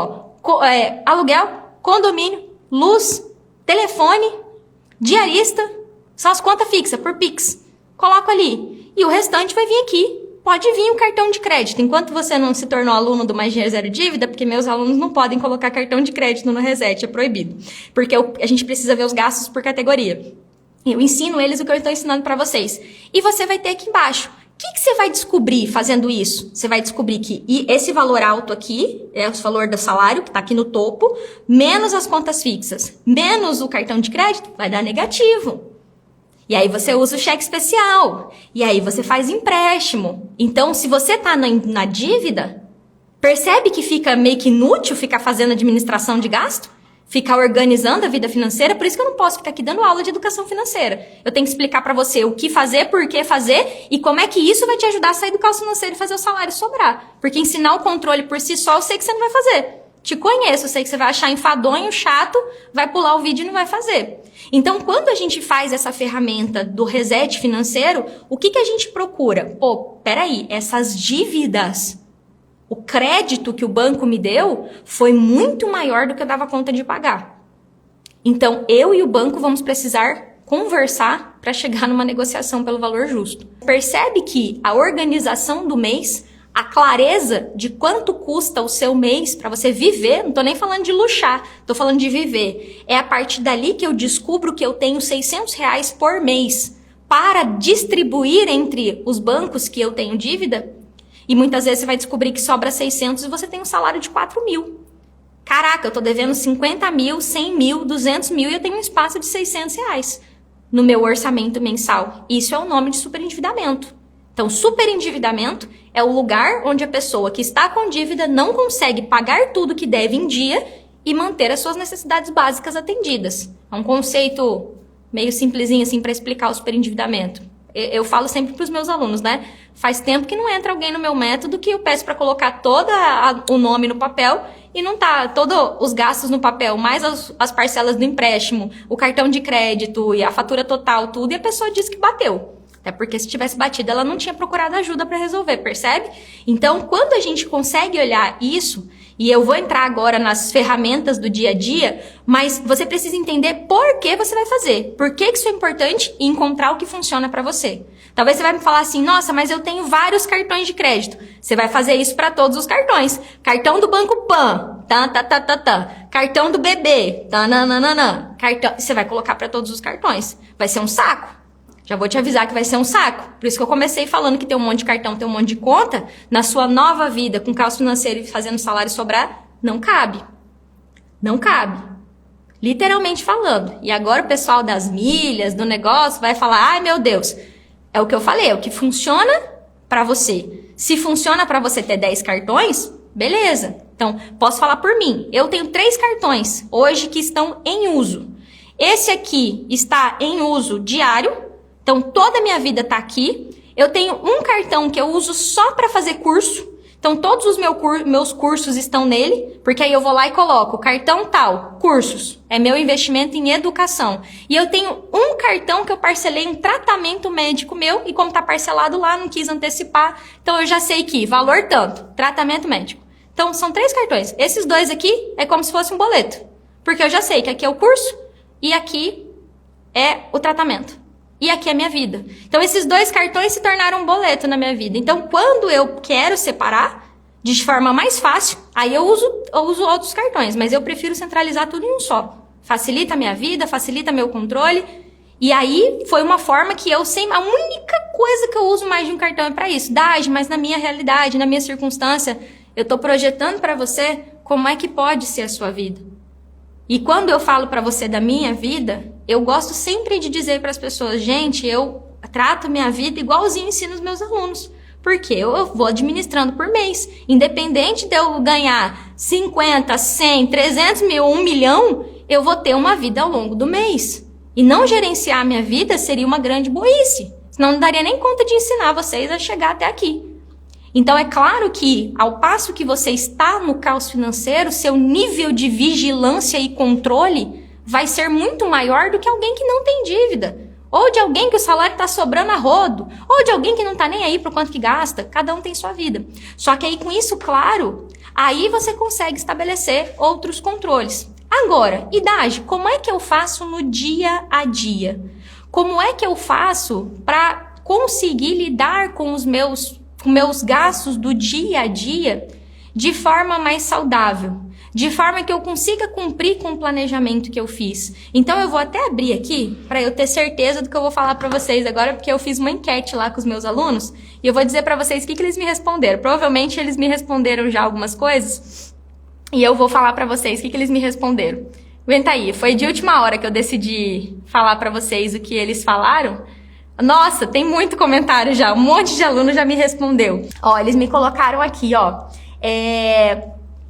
aluguel, condomínio, luz, telefone, diarista, são as contas fixas por Pix. Coloco ali. E o restante vai vir aqui. Pode vir um cartão de crédito. Enquanto você não se tornou aluno do Mais Dinheiro Zero Dívida, porque meus alunos não podem colocar cartão de crédito no Reset, é proibido. Porque a gente precisa ver os gastos por categoria. Eu ensino eles o que eu estou ensinando para vocês. E você vai ter aqui embaixo. O que você vai descobrir fazendo isso? Você vai descobrir que esse valor alto aqui, é o valor do salário, que está aqui no topo, menos as contas fixas, menos o cartão de crédito, vai dar negativo. E aí você usa o cheque especial. E aí você faz empréstimo. Então, se você está na dívida, percebe que fica meio que inútil ficar fazendo administração de gasto? Ficar organizando a vida financeira? Por isso que eu não posso ficar aqui dando aula de educação financeira. Eu tenho que explicar para você o que fazer, por que fazer e como é que isso vai te ajudar a sair do caos financeiro e fazer o salário sobrar. Porque ensinar o controle por si só, eu sei que você não vai fazer. Te conheço, eu sei que você vai achar enfadonho, chato, vai pular o vídeo e não vai fazer. Então, quando a gente faz essa ferramenta do reset financeiro, o que a gente procura? Pô, peraí, essas dívidas, o crédito que o banco me deu foi muito maior do que eu dava conta de pagar. Então, eu e o banco vamos precisar conversar para chegar numa negociação pelo valor justo. Percebe que a organização do mês, a clareza de quanto custa o seu mês para você viver, não tô nem falando de luxar, tô falando de viver. É a partir dali que eu descubro que eu tenho R$600 por mês para distribuir entre os bancos que eu tenho dívida. E muitas vezes você vai descobrir que sobra 600 e você tem um salário de 4 mil. Caraca, eu tô devendo 50 mil, 100 mil, 200 mil e eu tenho um espaço de R$600 no meu orçamento mensal. Isso é o nome de superendividamento. Então, superendividamento é o lugar onde a pessoa que está com dívida não consegue pagar tudo que deve em dia e manter as suas necessidades básicas atendidas. É um conceito meio simplesinho assim para explicar o superendividamento. Eu falo sempre para os meus alunos, né? Faz tempo que não entra alguém no meu método que eu peço para colocar todo o nome no papel e não tá todos os gastos no papel, mais as parcelas do empréstimo, o cartão de crédito e a fatura total, tudo, e a pessoa diz que bateu. Até porque se tivesse batido, ela não tinha procurado ajuda para resolver, percebe? Então, quando a gente consegue olhar isso, e eu vou entrar agora nas ferramentas do dia a dia, mas você precisa entender por que você vai fazer. Por que isso é importante e encontrar o que funciona para você. Talvez você vai me falar assim, nossa, mas eu tenho vários cartões de crédito. Você vai fazer isso para todos os cartões. Cartão do Banco Pan, cartão do BB, cartão, você vai colocar para todos os cartões. Vai ser um saco. Já vou te avisar que vai ser um saco. Por isso que eu comecei falando que tem um monte de cartão, tem um monte de conta. Na sua nova vida, com caos financeiro e fazendo salário sobrar, não cabe. Não cabe. Literalmente falando. E agora o pessoal das milhas, do negócio, vai falar, ai meu Deus. É o que eu falei, é o que funciona para você. Se funciona para você ter 10 cartões, beleza. Então, posso falar por mim. Eu tenho 3 cartões hoje que estão em uso. Esse aqui está em uso diário. Então, toda a minha vida está aqui. Eu tenho um cartão que eu uso só para fazer curso. Então, todos os meus cursos estão nele, porque aí eu vou lá e coloco cartão tal, cursos. É meu investimento em educação. E eu tenho um cartão que eu parcelei em tratamento médico meu, e como está parcelado lá, não quis antecipar. Então, eu já sei que valor tanto, tratamento médico. Então, são 3 cartões. Esses 2 aqui é como se fosse um boleto. Porque eu já sei que aqui é o curso e aqui é o tratamento. E aqui é a minha vida. Então, esses 2 cartões se tornaram um boleto na minha vida. Então, quando eu quero separar de forma mais fácil, aí eu uso outros cartões. Mas eu prefiro centralizar tudo em um só. Facilita a minha vida, facilita meu controle. E aí, foi uma forma que eu sei... A única coisa que eu uso mais de um cartão é para isso. Mas na minha realidade, na minha circunstância, eu estou projetando para você como é que pode ser a sua vida. E quando eu falo para você da minha vida, eu gosto sempre de dizer para as pessoas, gente, eu trato minha vida igualzinho ensino os meus alunos. Porque eu vou administrando por mês. Independente de eu ganhar 50, 100, 300 mil, 1 milhão, eu vou ter uma vida ao longo do mês. E não gerenciar a minha vida seria uma grande burrice. Senão não daria nem conta de ensinar vocês a chegar até aqui. Então é claro que, ao passo que você está no caos financeiro, seu nível de vigilância e controle vai ser muito maior do que alguém que não tem dívida. Ou de alguém que o salário está sobrando a rodo. Ou de alguém que não está nem aí para o quanto que gasta. Cada um tem sua vida. Só que aí com isso claro, aí você consegue estabelecer outros controles. Agora, idade, como é que eu faço no dia a dia? Como é que eu faço para conseguir lidar com os meus gastos do dia a dia de forma mais saudável? De forma que eu consiga cumprir com o planejamento que eu fiz. Então eu vou até abrir aqui para eu ter certeza do que eu vou falar para vocês agora, porque eu fiz uma enquete lá com os meus alunos e eu vou dizer para vocês o que eles me responderam. Provavelmente eles me responderam já algumas coisas e eu vou falar para vocês o que eles me responderam. Aguenta aí, foi de última hora que eu decidi falar para vocês o que eles falaram. Nossa, tem muito comentário já, um monte de aluno já me respondeu. Ó, eles me colocaram aqui, ó.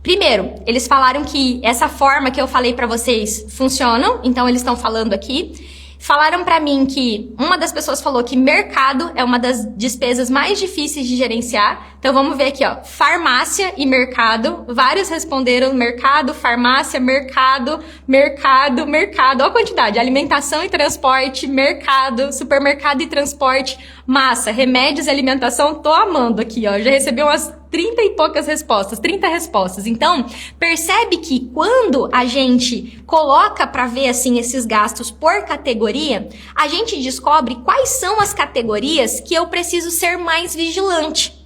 Primeiro, eles falaram que essa forma que eu falei pra vocês funcionam, então eles estão falando aqui. Falaram pra mim que uma das pessoas falou que mercado é uma das despesas mais difíceis de gerenciar. Então vamos ver aqui, ó, farmácia e mercado. Vários responderam mercado, farmácia, mercado, mercado, mercado. Olha a quantidade, alimentação e transporte, mercado, supermercado e transporte, massa, remédios e alimentação. Tô amando aqui, ó, já recebi umas 30 e poucas respostas, 30 respostas. Então, percebe que quando a gente coloca para ver assim esses gastos por categoria, a gente descobre quais são as categorias que eu preciso ser mais vigilante.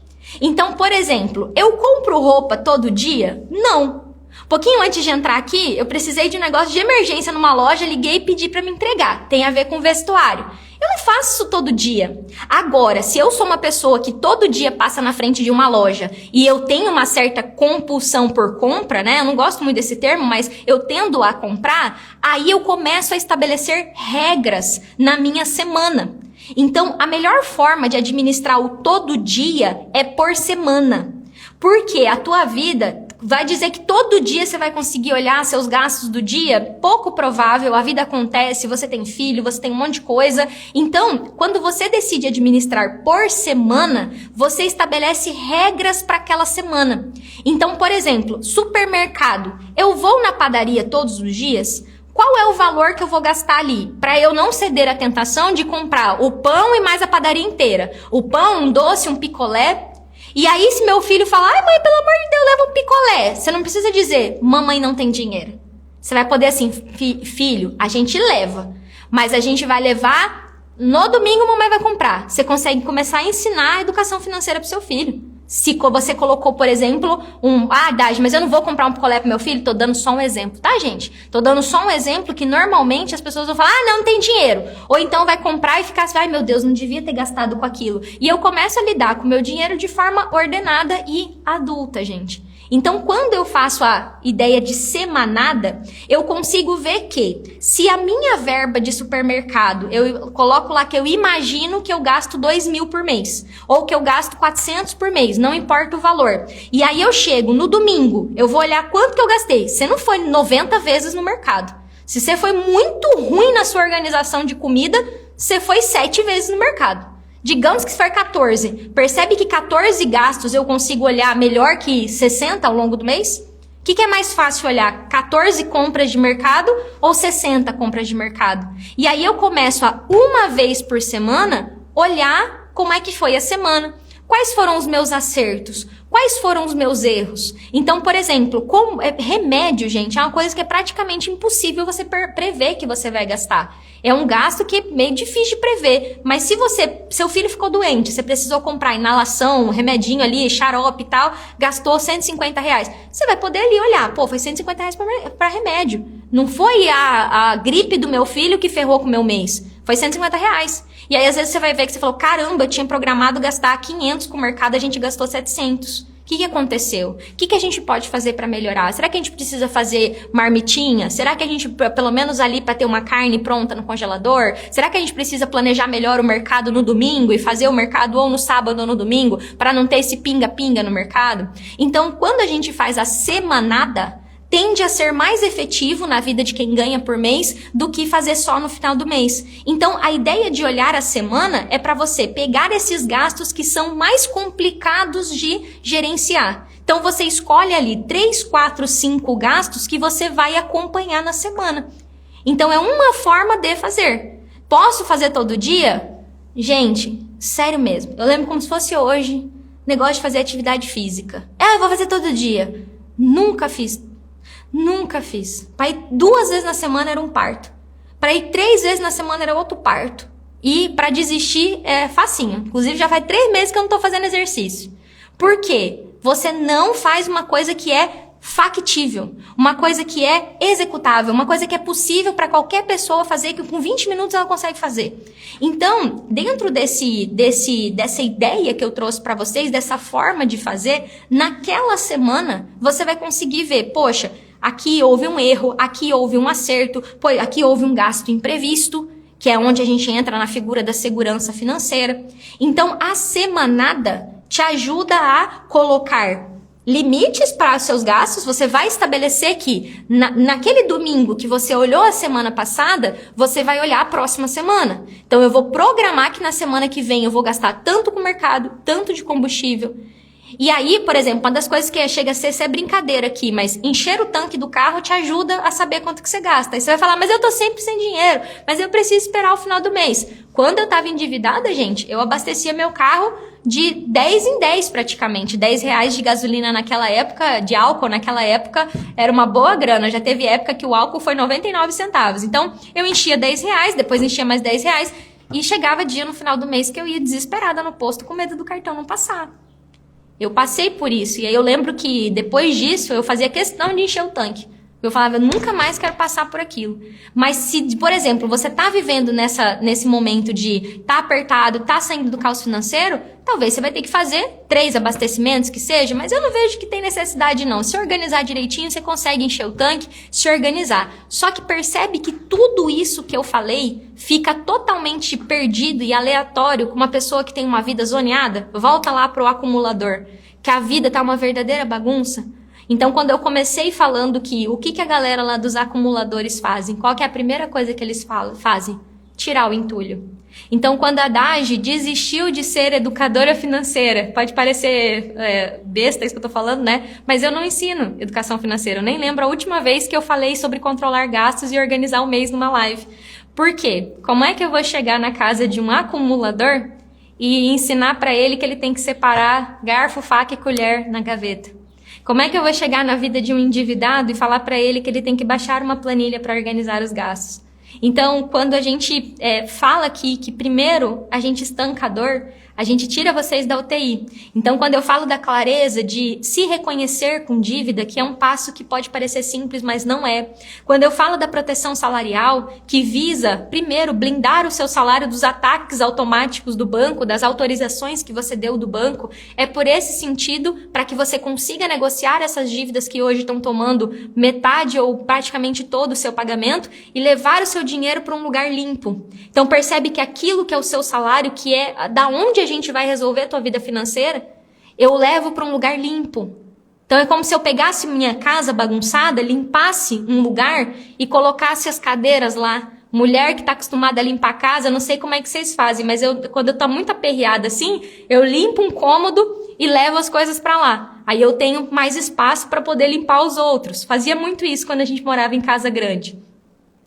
Então, por exemplo, eu compro roupa todo dia? Não. Pouquinho antes de entrar aqui, eu precisei de um negócio de emergência numa loja, liguei e pedi para me entregar. Tem a ver com vestuário. Eu não faço isso todo dia. Agora, se eu sou uma pessoa que todo dia passa na frente de uma loja e eu tenho uma certa compulsão por compra, né? Eu não gosto muito desse termo, mas eu tendo a comprar, aí eu começo a estabelecer regras na minha semana. Então, a melhor forma de administrar o todo dia é por semana. Porque a tua vida vai dizer que todo dia você vai conseguir olhar seus gastos do dia? Pouco provável, a vida acontece, você tem filho, você tem um monte de coisa. Então, quando você decide administrar por semana, você estabelece regras para aquela semana. Então, por exemplo, supermercado. Eu vou na padaria todos os dias? Qual é o valor que eu vou gastar ali? Para eu não ceder à tentação de comprar o pão e mais a padaria inteira. O pão, um doce, um picolé. E aí, se meu filho falar, ai mãe, pelo amor de Deus, leva um picolé. Você não precisa dizer, mamãe não tem dinheiro. Você vai poder assim, filho, a gente leva. Mas a gente vai levar, no domingo mamãe vai comprar. Você consegue começar a ensinar a educação financeira pro seu filho. Se você colocou, por exemplo, Daj, mas eu não vou comprar um picolé pro meu filho, tô dando só um exemplo, tá, gente? Tô dando só um exemplo que normalmente as pessoas vão falar, não tem dinheiro. Ou então vai comprar e ficar assim, ai meu Deus, não devia ter gastado com aquilo. E eu começo a lidar com o meu dinheiro de forma ordenada e adulta, gente. Então, quando eu faço a ideia de semanada, eu consigo ver que se a minha verba de supermercado, eu coloco lá que eu imagino que eu gasto 2.000 por mês, ou que eu gasto 400 por mês, não importa o valor. E aí eu chego no domingo, eu vou olhar quanto que eu gastei. Você não foi 90 vezes no mercado. Se você foi muito ruim na sua organização de comida, você foi 7 vezes no mercado. Digamos que se for 14, percebe que 14 gastos eu consigo olhar melhor que 60 ao longo do mês? O que é mais fácil olhar? 14 compras de mercado ou 60 compras de mercado? E aí eu começo a, uma vez por semana, olhar como é que foi a semana. Quais foram os meus acertos? Quais foram os meus erros? Então, por exemplo, remédio, gente, é uma coisa que é praticamente impossível você prever que você vai gastar. É um gasto que é meio difícil de prever. Mas se seu filho ficou doente, você precisou comprar inalação, um remedinho ali, xarope e tal, gastou R$150. Você vai poder ali olhar, foi R$150 para remédio. Não foi a gripe do meu filho que ferrou com o meu mês. Foi R$150. E aí, às vezes, você vai ver que você falou, caramba, eu tinha programado gastar 500 com o mercado, a gente gastou 700. O que aconteceu? O que a gente pode fazer para melhorar? Será que a gente precisa fazer marmitinha? Será que a gente, pelo menos ali, para ter uma carne pronta no congelador? Será que a gente precisa planejar melhor o mercado no domingo e fazer o mercado ou no sábado ou no domingo para não ter esse pinga-pinga no mercado? Então, quando a gente faz a semanada, tende a ser mais efetivo na vida de quem ganha por mês do que fazer só no final do mês. Então, a ideia de olhar a semana é para você pegar esses gastos que são mais complicados de gerenciar. Então, você escolhe ali 3, 4, 5 gastos que você vai acompanhar na semana. Então, é uma forma de fazer. Posso fazer todo dia? Gente, sério mesmo. Eu lembro como se fosse hoje, negócio de fazer atividade física. Eu vou fazer todo dia. Nunca fiz. Para ir 2 vezes na semana era um parto. Para ir 3 vezes na semana era outro parto. E para desistir é facinho. Inclusive já faz 3 meses que eu não tô fazendo exercício. Por quê? Você não faz uma coisa que é factível, uma coisa que é executável, uma coisa que é possível para qualquer pessoa fazer, que com 20 minutos ela consegue fazer. Então, dentro dessa ideia que eu trouxe para vocês, dessa forma de fazer, naquela semana você vai conseguir ver, poxa, aqui houve um erro, aqui houve um acerto, aqui houve um gasto imprevisto, que é onde a gente entra na figura da segurança financeira. Então, a semanada te ajuda a colocar limites para os seus gastos. Você vai estabelecer que naquele domingo que você olhou a semana passada, você vai olhar a próxima semana. Então eu vou programar que na semana que vem eu vou gastar tanto com o mercado, tanto de combustível. E aí, por exemplo, uma das coisas que chega a ser brincadeira aqui, mas encher o tanque do carro te ajuda a saber quanto que você gasta. Aí você vai falar, mas eu tô sempre sem dinheiro, mas eu preciso esperar o final do mês. Quando eu tava endividada, gente, eu abastecia meu carro de 10 em 10 praticamente. R$10 de gasolina naquela época, de álcool naquela época, era uma boa grana. Já teve época que o álcool foi 99 centavos. Então, eu enchia R$10, depois enchia mais R$10 e chegava dia no final do mês que eu ia desesperada no posto com medo do cartão não passar. Eu passei por isso, e aí eu lembro que depois disso eu fazia questão de encher o tanque. Eu falava, eu nunca mais quero passar por aquilo. Mas se, por exemplo, você tá vivendo nesse momento de tá apertado, tá saindo do caos financeiro, talvez você vai ter que fazer 3 abastecimentos que seja, mas eu não vejo que tem necessidade não. Se organizar direitinho, você consegue encher o tanque, se organizar. Só que percebe que tudo isso que eu falei fica totalmente perdido e aleatório com uma pessoa que tem uma vida zoneada. Volta lá pro acumulador, que a vida tá uma verdadeira bagunça. Então, quando eu comecei falando que o que a galera lá dos acumuladores fazem, qual que é a primeira coisa que eles fazem? Tirar o entulho. Então, quando a Dagi desistiu de ser educadora financeira, pode parecer besta isso que eu tô falando, né? Mas eu não ensino educação financeira. Eu nem lembro a última vez que eu falei sobre controlar gastos e organizar o mês numa live. Por quê? Como é que eu vou chegar na casa de um acumulador e ensinar para ele que ele tem que separar garfo, faca e colher na gaveta? Como é que eu vou chegar na vida de um endividado e falar para ele que ele tem que baixar uma planilha para organizar os gastos? Então, quando a gente fala aqui que primeiro a gente estanca a dor, a gente tira vocês da UTI. Então, quando eu falo da clareza de se reconhecer com dívida, que é um passo que pode parecer simples, mas não é. Quando eu falo da proteção salarial, que visa, primeiro, blindar o seu salário dos ataques automáticos do banco, das autorizações que você deu do banco, é por esse sentido, para que você consiga negociar essas dívidas que hoje estão tomando metade ou praticamente todo o seu pagamento e levar o seu dinheiro para um lugar limpo. Então, percebe que aquilo que é o seu salário, que é da onde a gente vai resolver a tua vida financeira, eu levo para um lugar limpo. Então é como se eu pegasse minha casa bagunçada, limpasse um lugar e colocasse as cadeiras lá. Mulher que está acostumada a limpar a casa, não sei como é que vocês fazem, mas quando eu tô muito aperreada assim, eu limpo um cômodo e levo as coisas para lá. Aí eu tenho mais espaço para poder limpar os outros. Fazia muito isso quando a gente morava em casa grande.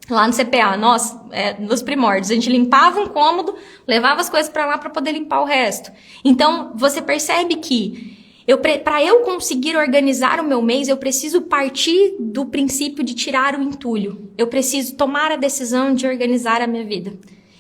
Lá no CPA, nós, nos primórdios, a gente limpava um cômodo, levava as coisas para lá para poder limpar o resto. Então, você percebe que para eu conseguir organizar o meu mês, eu preciso partir do princípio de tirar o entulho. Eu preciso tomar a decisão de organizar a minha vida.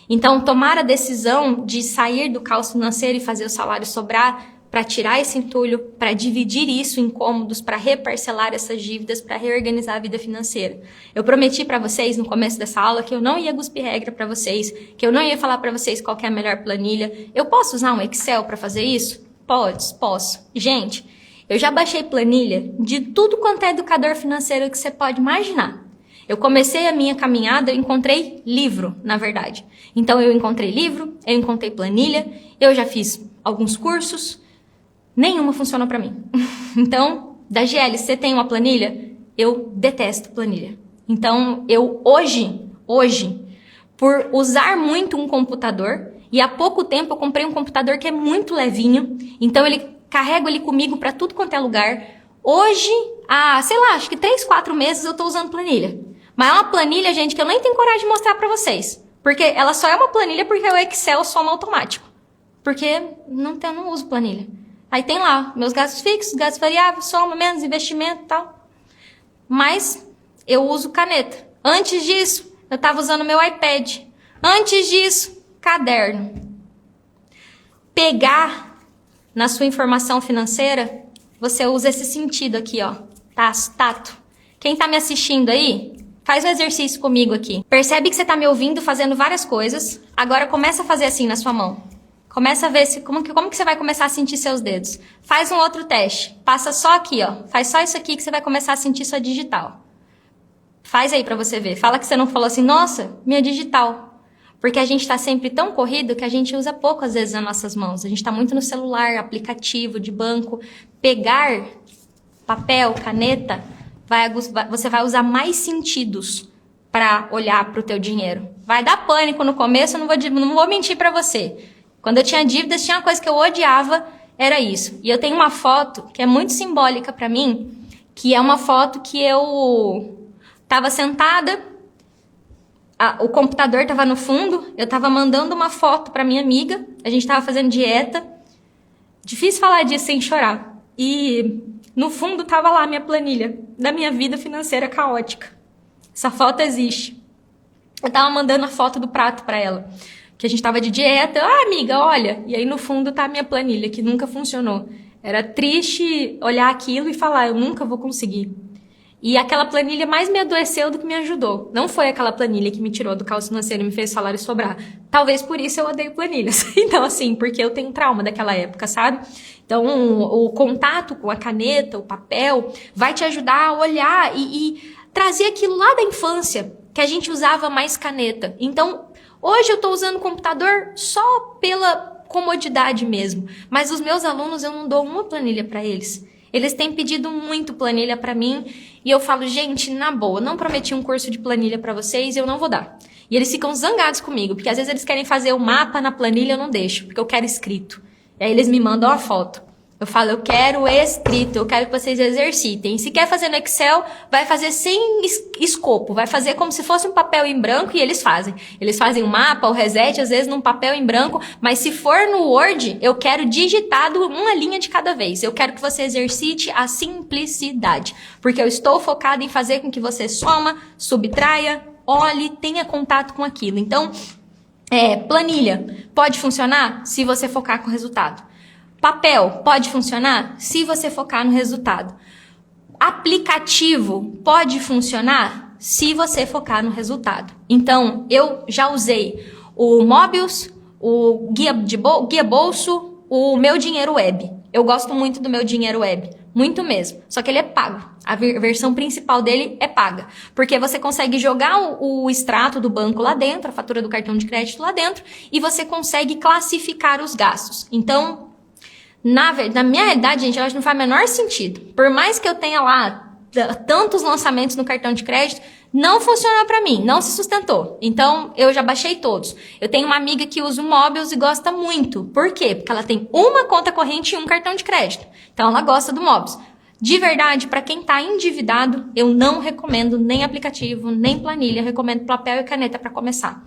Então, tomar a decisão de sair do caos financeiro e fazer o salário sobrar, para tirar esse entulho, para dividir isso em cômodos, para reparcelar essas dívidas, para reorganizar a vida financeira. Eu prometi para vocês no começo dessa aula que eu não ia cuspir regra para vocês, que eu não ia falar para vocês qual que é a melhor planilha. Eu posso usar um Excel para fazer isso? Posso. Gente, eu já baixei planilha de tudo quanto é educador financeiro que você pode imaginar. Eu comecei a minha caminhada, eu encontrei livro, na verdade. Então eu encontrei livro, eu encontrei planilha, eu já fiz alguns cursos. Nenhuma funciona para mim. Então, Dagiele, você tem uma planilha? eu detesto planilha. Então, eu hoje, por usar muito um computador, e há pouco tempo eu comprei um computador que é muito levinho, então carrego ele comigo para tudo quanto é lugar. Hoje, sei lá, acho que 3, 4 meses eu tô usando planilha. Mas é uma planilha, gente, que eu nem tenho coragem de mostrar para vocês. Porque ela só é uma planilha porque o Excel soma automático. Porque não uso planilha. Aí tem lá, meus gastos fixos, gastos variáveis, soma, menos, investimento e tal. Mas eu uso caneta. Antes disso, eu estava usando meu iPad. Antes disso, caderno. Pegar na sua informação financeira, você usa esse sentido aqui, ó. Tato. Quem tá me assistindo aí, faz um exercício comigo aqui. Percebe que você tá me ouvindo fazendo várias coisas. Agora começa a fazer assim na sua mão. Começa a ver como que você vai começar a sentir seus dedos. Faz um outro teste. Passa só aqui, ó. Faz só isso aqui que você vai começar a sentir sua digital. Faz aí pra você ver. Fala que você não falou assim, nossa, minha digital. Porque a gente tá sempre tão corrido que a gente usa pouco, às vezes, as nossas mãos. A gente tá muito no celular, aplicativo, de banco. Pegar papel, caneta, você vai usar mais sentidos para olhar pro teu dinheiro. Vai dar pânico no começo, eu não vou mentir pra você. Quando eu tinha dívidas, tinha uma coisa que eu odiava, era isso. E eu tenho uma foto que é muito simbólica pra mim, que é uma foto que eu tava sentada, o computador tava no fundo, eu tava mandando uma foto pra minha amiga, a gente tava fazendo dieta. Difícil falar disso sem chorar. E no fundo tava lá a minha planilha da minha vida financeira caótica. Essa foto existe. Eu tava mandando a foto do prato pra ela. Que a gente tava de dieta. Amiga, olha. E aí no fundo tá a minha planilha, que nunca funcionou. Era triste olhar aquilo e falar, eu nunca vou conseguir. E aquela planilha mais me adoeceu do que me ajudou. Não foi aquela planilha que me tirou do caos financeiro e me fez salário sobrar. Talvez por isso eu odeio planilhas. Então, assim, porque eu tenho trauma daquela época, sabe? Então, o contato com a caneta, o papel, vai te ajudar a olhar e trazer aquilo lá da infância, que a gente usava mais caneta. Então, hoje eu tô usando o computador só pela comodidade mesmo. Mas os meus alunos, eu não dou uma planilha para eles. Eles têm pedido muito planilha para mim e eu falo, gente, na boa, não prometi um curso de planilha para vocês e eu não vou dar. E eles ficam zangados comigo, porque às vezes eles querem fazer o mapa na planilha, eu não deixo, porque eu quero escrito. E aí eles me mandam a foto. Eu falo, eu quero escrito, eu quero que vocês exercitem. Se quer fazer no Excel, vai fazer sem escopo, vai fazer como se fosse um papel em branco e eles fazem. Eles fazem um mapa, o reset, às vezes num papel em branco, mas se for no Word, eu quero digitado uma linha de cada vez. Eu quero que você exercite a simplicidade, porque eu estou focada em fazer com que você soma, subtraia, olhe, tenha contato com aquilo. Então, planilha pode funcionar se você focar com o resultado. Papel pode funcionar se você focar no resultado. Aplicativo pode funcionar se você focar no resultado. Então, eu já usei o Mobius, o Guia Bolso, o Meu Dinheiro Web. Eu gosto muito do Meu Dinheiro Web, muito mesmo. Só que ele é pago. A versão principal dele é paga. Porque você consegue jogar o extrato do banco lá dentro, a fatura do cartão de crédito lá dentro, e você consegue classificar os gastos. Então, na minha realidade, gente, eu acho que não faz o menor sentido. Por mais que eu tenha lá tantos lançamentos no cartão de crédito, não funcionou pra mim, não se sustentou. Então, eu já baixei todos. Eu tenho uma amiga que usa o Mobius e gosta muito. Por quê? Porque ela tem uma conta corrente e um cartão de crédito. Então, ela gosta do Mobius. De verdade, para quem tá endividado, eu não recomendo nem aplicativo, nem planilha. Eu recomendo papel e caneta para começar.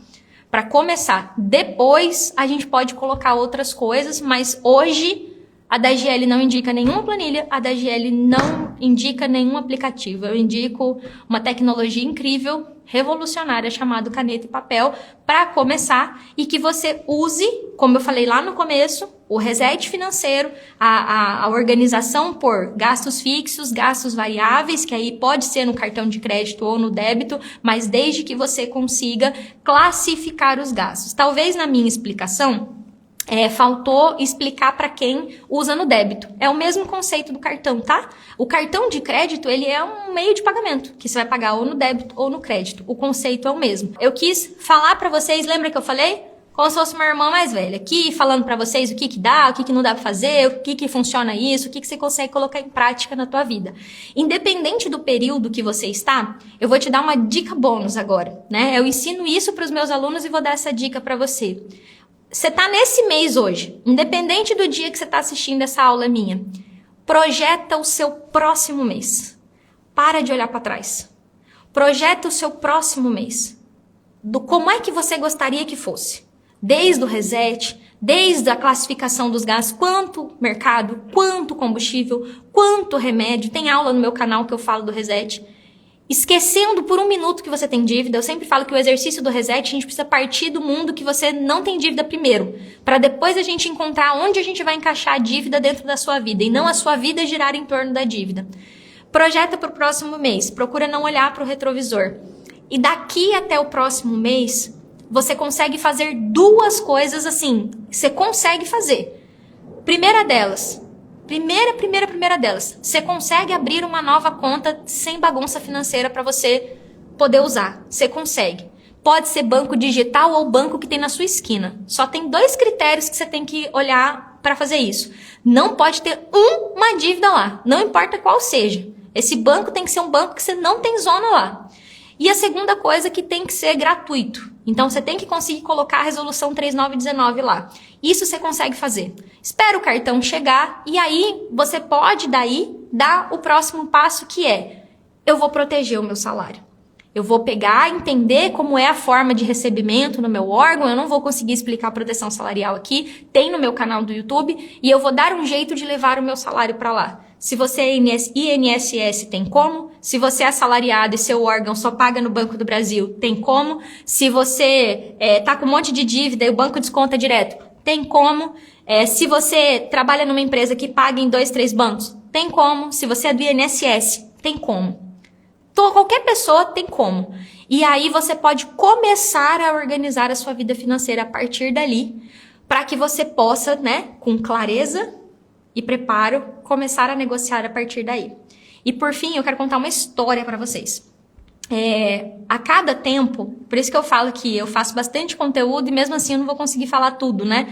Para começar. Depois, a gente pode colocar outras coisas, mas hoje a da GL não indica nenhuma planilha, a da GL não indica nenhum aplicativo. Eu indico uma tecnologia incrível, revolucionária, chamada caneta e papel, para começar e que você use, como eu falei lá no começo, o reset financeiro, a organização por gastos fixos, gastos variáveis, que aí pode ser no cartão de crédito ou no débito, mas desde que você consiga classificar os gastos. Talvez na minha explicação, faltou explicar para quem usa no débito. É o mesmo conceito do cartão, tá? O cartão de crédito, ele é um meio de pagamento, que você vai pagar ou no débito ou no crédito. O conceito é o mesmo. Eu quis falar para vocês, lembra que eu falei? como se fosse uma irmã mais velha, aqui falando pra vocês o que dá, o que não dá pra fazer, o que funciona isso, o que você consegue colocar em prática na tua vida. Independente do período que você está, eu vou te dar uma dica bônus agora, né? Eu ensino isso pros meus alunos e vou dar essa dica pra você. Você tá nesse mês hoje, independente do dia que você tá assistindo essa aula minha, projeta o seu próximo mês. Para de olhar pra trás. Projeta o seu próximo mês. Como é que você gostaria que fosse? Desde o reset, desde a classificação dos gastos, quanto mercado, quanto combustível, quanto remédio. Tem aula no meu canal que eu falo do reset. Esquecendo por um minuto que você tem dívida. Eu sempre falo que o exercício do reset, a gente precisa partir do mundo que você não tem dívida primeiro, para depois a gente encontrar onde a gente vai encaixar a dívida dentro da sua vida e não a sua vida girar em torno da dívida. Projeta para o próximo mês. Procura não olhar para o retrovisor. E daqui até o próximo mês, você consegue fazer duas coisas assim. Você consegue fazer. Primeira delas, você consegue abrir uma nova conta sem bagunça financeira para você poder usar. Você consegue. Pode ser banco digital ou banco que tem na sua esquina. Só tem 2 critérios que você tem que olhar para fazer isso. Não pode ter uma dívida lá, não importa qual seja. Esse banco tem que ser um banco que você não tem zona lá. E a segunda coisa é que tem que ser gratuito. Então, você tem que conseguir colocar a resolução 3919 lá. Isso você consegue fazer. Espera o cartão chegar e aí você pode daí dar o próximo passo que é: eu vou proteger o meu salário. Eu vou pegar, entender como é a forma de recebimento no meu órgão. Eu não vou conseguir explicar a proteção salarial aqui. Tem no meu canal do YouTube. E eu vou dar um jeito de levar o meu salário para lá. Se você é INSS, tem como. Se você é assalariado e seu órgão só paga no Banco do Brasil, tem como. Se você tá com um monte de dívida e o banco desconta direto, tem como. Se você trabalha numa empresa que paga em 2, 3 bancos, tem como. Se você é do INSS, tem como. Qualquer pessoa tem como. E aí você pode começar a organizar a sua vida financeira a partir dali, para que você possa, né, com clareza e preparo, começar a negociar a partir daí. E por fim, eu quero contar uma história para vocês. A cada tempo, por isso que eu falo que eu faço bastante conteúdo e mesmo assim eu não vou conseguir falar tudo, né?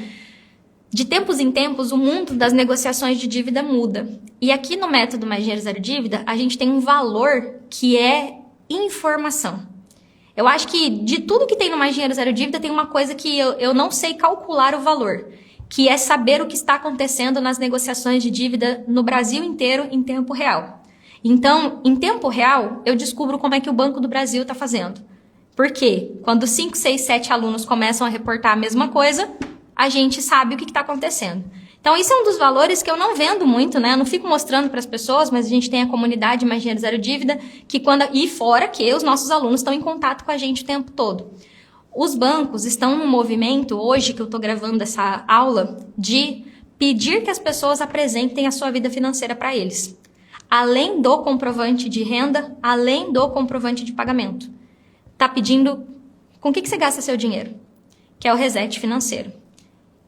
De tempos em tempos, o mundo das negociações de dívida muda. E aqui no método Mais Dinheiro Zero Dívida, a gente tem um valor que é informação. Eu acho que de tudo que tem no Mais Dinheiro Zero Dívida, tem uma coisa que eu não sei calcular o valor, que é saber o que está acontecendo nas negociações de dívida no Brasil inteiro em tempo real. Então, em tempo real, eu descubro como é que o Banco do Brasil está fazendo. Por quê? Quando 5, 6, 7 alunos começam a reportar a mesma coisa, a gente sabe o que está acontecendo. Então, isso é um dos valores que eu não vendo muito, né? Eu não fico mostrando para as pessoas, mas a gente tem a comunidade Mais Dinheiro Zero Dívida, e fora que os nossos alunos estão em contato com a gente o tempo todo. Os bancos estão num movimento, hoje que eu estou gravando essa aula, de pedir que as pessoas apresentem a sua vida financeira para eles. Além do comprovante de renda, além do comprovante de pagamento. Tá pedindo com o que você gasta seu dinheiro, que é o reset financeiro.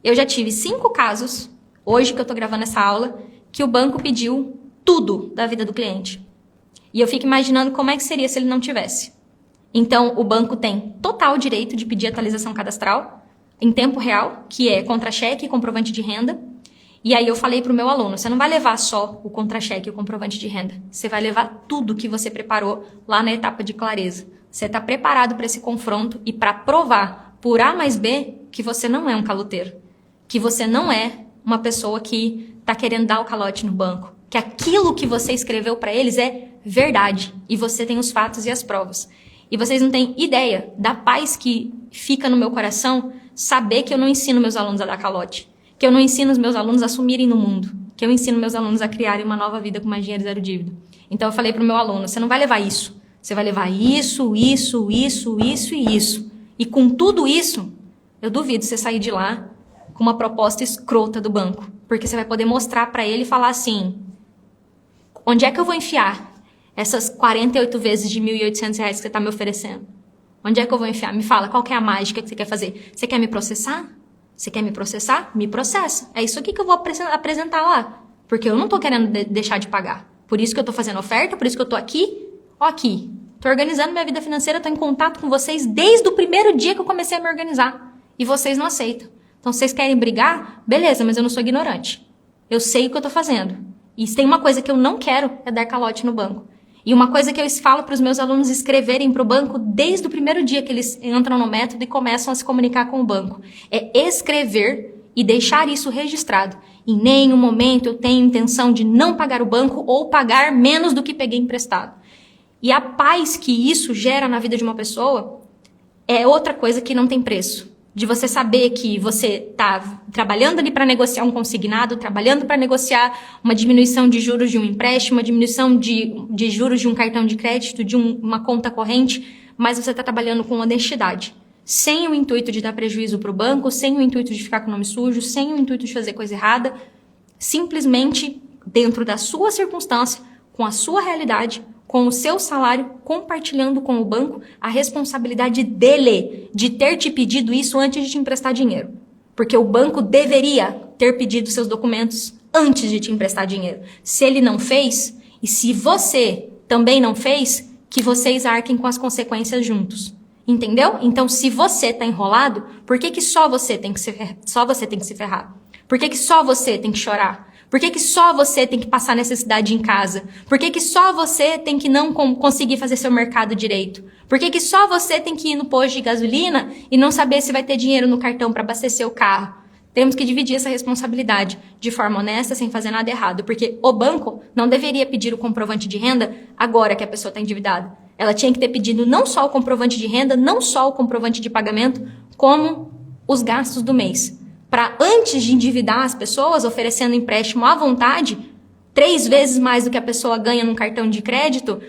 Eu já tive 5 casos, hoje que eu estou gravando essa aula, que o banco pediu tudo da vida do cliente. E eu fico imaginando como é que seria se ele não tivesse. Então, o banco tem total direito de pedir atualização cadastral em tempo real, que é contra-cheque e comprovante de renda. E aí eu falei para o meu aluno, você não vai levar só o contra-cheque e o comprovante de renda. Você vai levar tudo que você preparou lá na etapa de clareza. Você está preparado para esse confronto e para provar por A mais B que você não é um caloteiro. Que você não é uma pessoa que está querendo dar o calote no banco. Que aquilo que você escreveu para eles é verdade. E você tem os fatos e as provas. E vocês não têm ideia da paz que fica no meu coração saber que eu não ensino meus alunos a dar calote. Que eu não ensino os meus alunos a sumirem no mundo. Que eu ensino meus alunos a criarem uma nova vida com mais dinheiro e zero dívida. Então eu falei para o meu aluno, você não vai levar isso. Você vai levar isso, isso, isso, isso e isso. E com tudo isso, eu duvido você sair de lá com uma proposta escrota do banco. Porque você vai poder mostrar para ele e falar assim, onde é que eu vou enfiar essas 48 vezes de R$ 1.800 que você está me oferecendo? Onde é que eu vou enfiar? Me fala, qual que é a mágica que você quer fazer? Você quer me processar? Você quer me processar? Me processa. É isso aqui que eu vou apresentar lá. Porque eu não estou querendo deixar de pagar. Por isso que eu estou fazendo oferta, por isso que eu estou aqui. Ó aqui, estou organizando minha vida financeira, estou em contato com vocês desde o primeiro dia que eu comecei a me organizar. e vocês não aceitam. Então, vocês querem brigar? Beleza, mas eu não sou ignorante. Eu sei o que eu tô fazendo. E se tem uma coisa que eu não quero, é dar calote no banco. E uma coisa que eu falo para os meus alunos escreverem para o banco desde o primeiro dia que eles entram no método e começam a se comunicar com o banco. É escrever e deixar isso registrado. Em nenhum momento eu tenho intenção de não pagar o banco ou pagar menos do que peguei emprestado. E a paz que isso gera na vida de uma pessoa é outra coisa que não tem preço. De você saber que você está trabalhando ali para negociar um consignado, trabalhando para negociar uma diminuição de juros de um empréstimo, uma diminuição de juros de um cartão de crédito, de uma conta corrente, mas você está trabalhando com honestidade. Sem o intuito de dar prejuízo para o banco, sem o intuito de ficar com o nome sujo, sem o intuito de fazer coisa errada, simplesmente dentro da sua circunstância, com a sua realidade, com o seu salário, compartilhando com o banco a responsabilidade dele de ter te pedido isso antes de te emprestar dinheiro. Porque o banco deveria ter pedido seus documentos antes de te emprestar dinheiro. Se ele não fez, e se você também não fez, que vocês arquem com as consequências juntos. Entendeu? Então, se você tá enrolado, por que só você tem que se ferrar? Por que só você tem que chorar? Por que só você tem que passar necessidade em casa? Por que só você tem que não conseguir fazer seu mercado direito? Por que só você tem que ir no posto de gasolina e não saber se vai ter dinheiro no cartão para abastecer o carro? Temos que dividir essa responsabilidade de forma honesta, sem fazer nada errado. Porque o banco não deveria pedir o comprovante de renda agora que a pessoa está endividada. Ela tinha que ter pedido não só o comprovante de renda, não só o comprovante de pagamento, como os gastos do mês. Para antes de endividar as pessoas, oferecendo empréstimo à vontade, 3 vezes mais do que a pessoa ganha num cartão de crédito,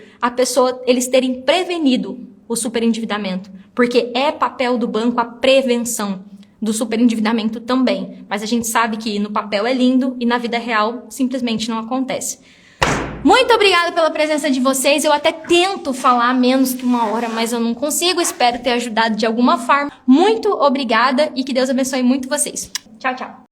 eles terem prevenido o superendividamento. Porque é papel do banco a prevenção do superendividamento também. Mas a gente sabe que no papel é lindo e na vida real simplesmente não acontece. Muito obrigada pela presença de vocês. Eu até tento falar menos que 1 hora, mas eu não consigo. Espero ter ajudado de alguma forma. Muito obrigada e que Deus abençoe muito vocês. Tchau, tchau.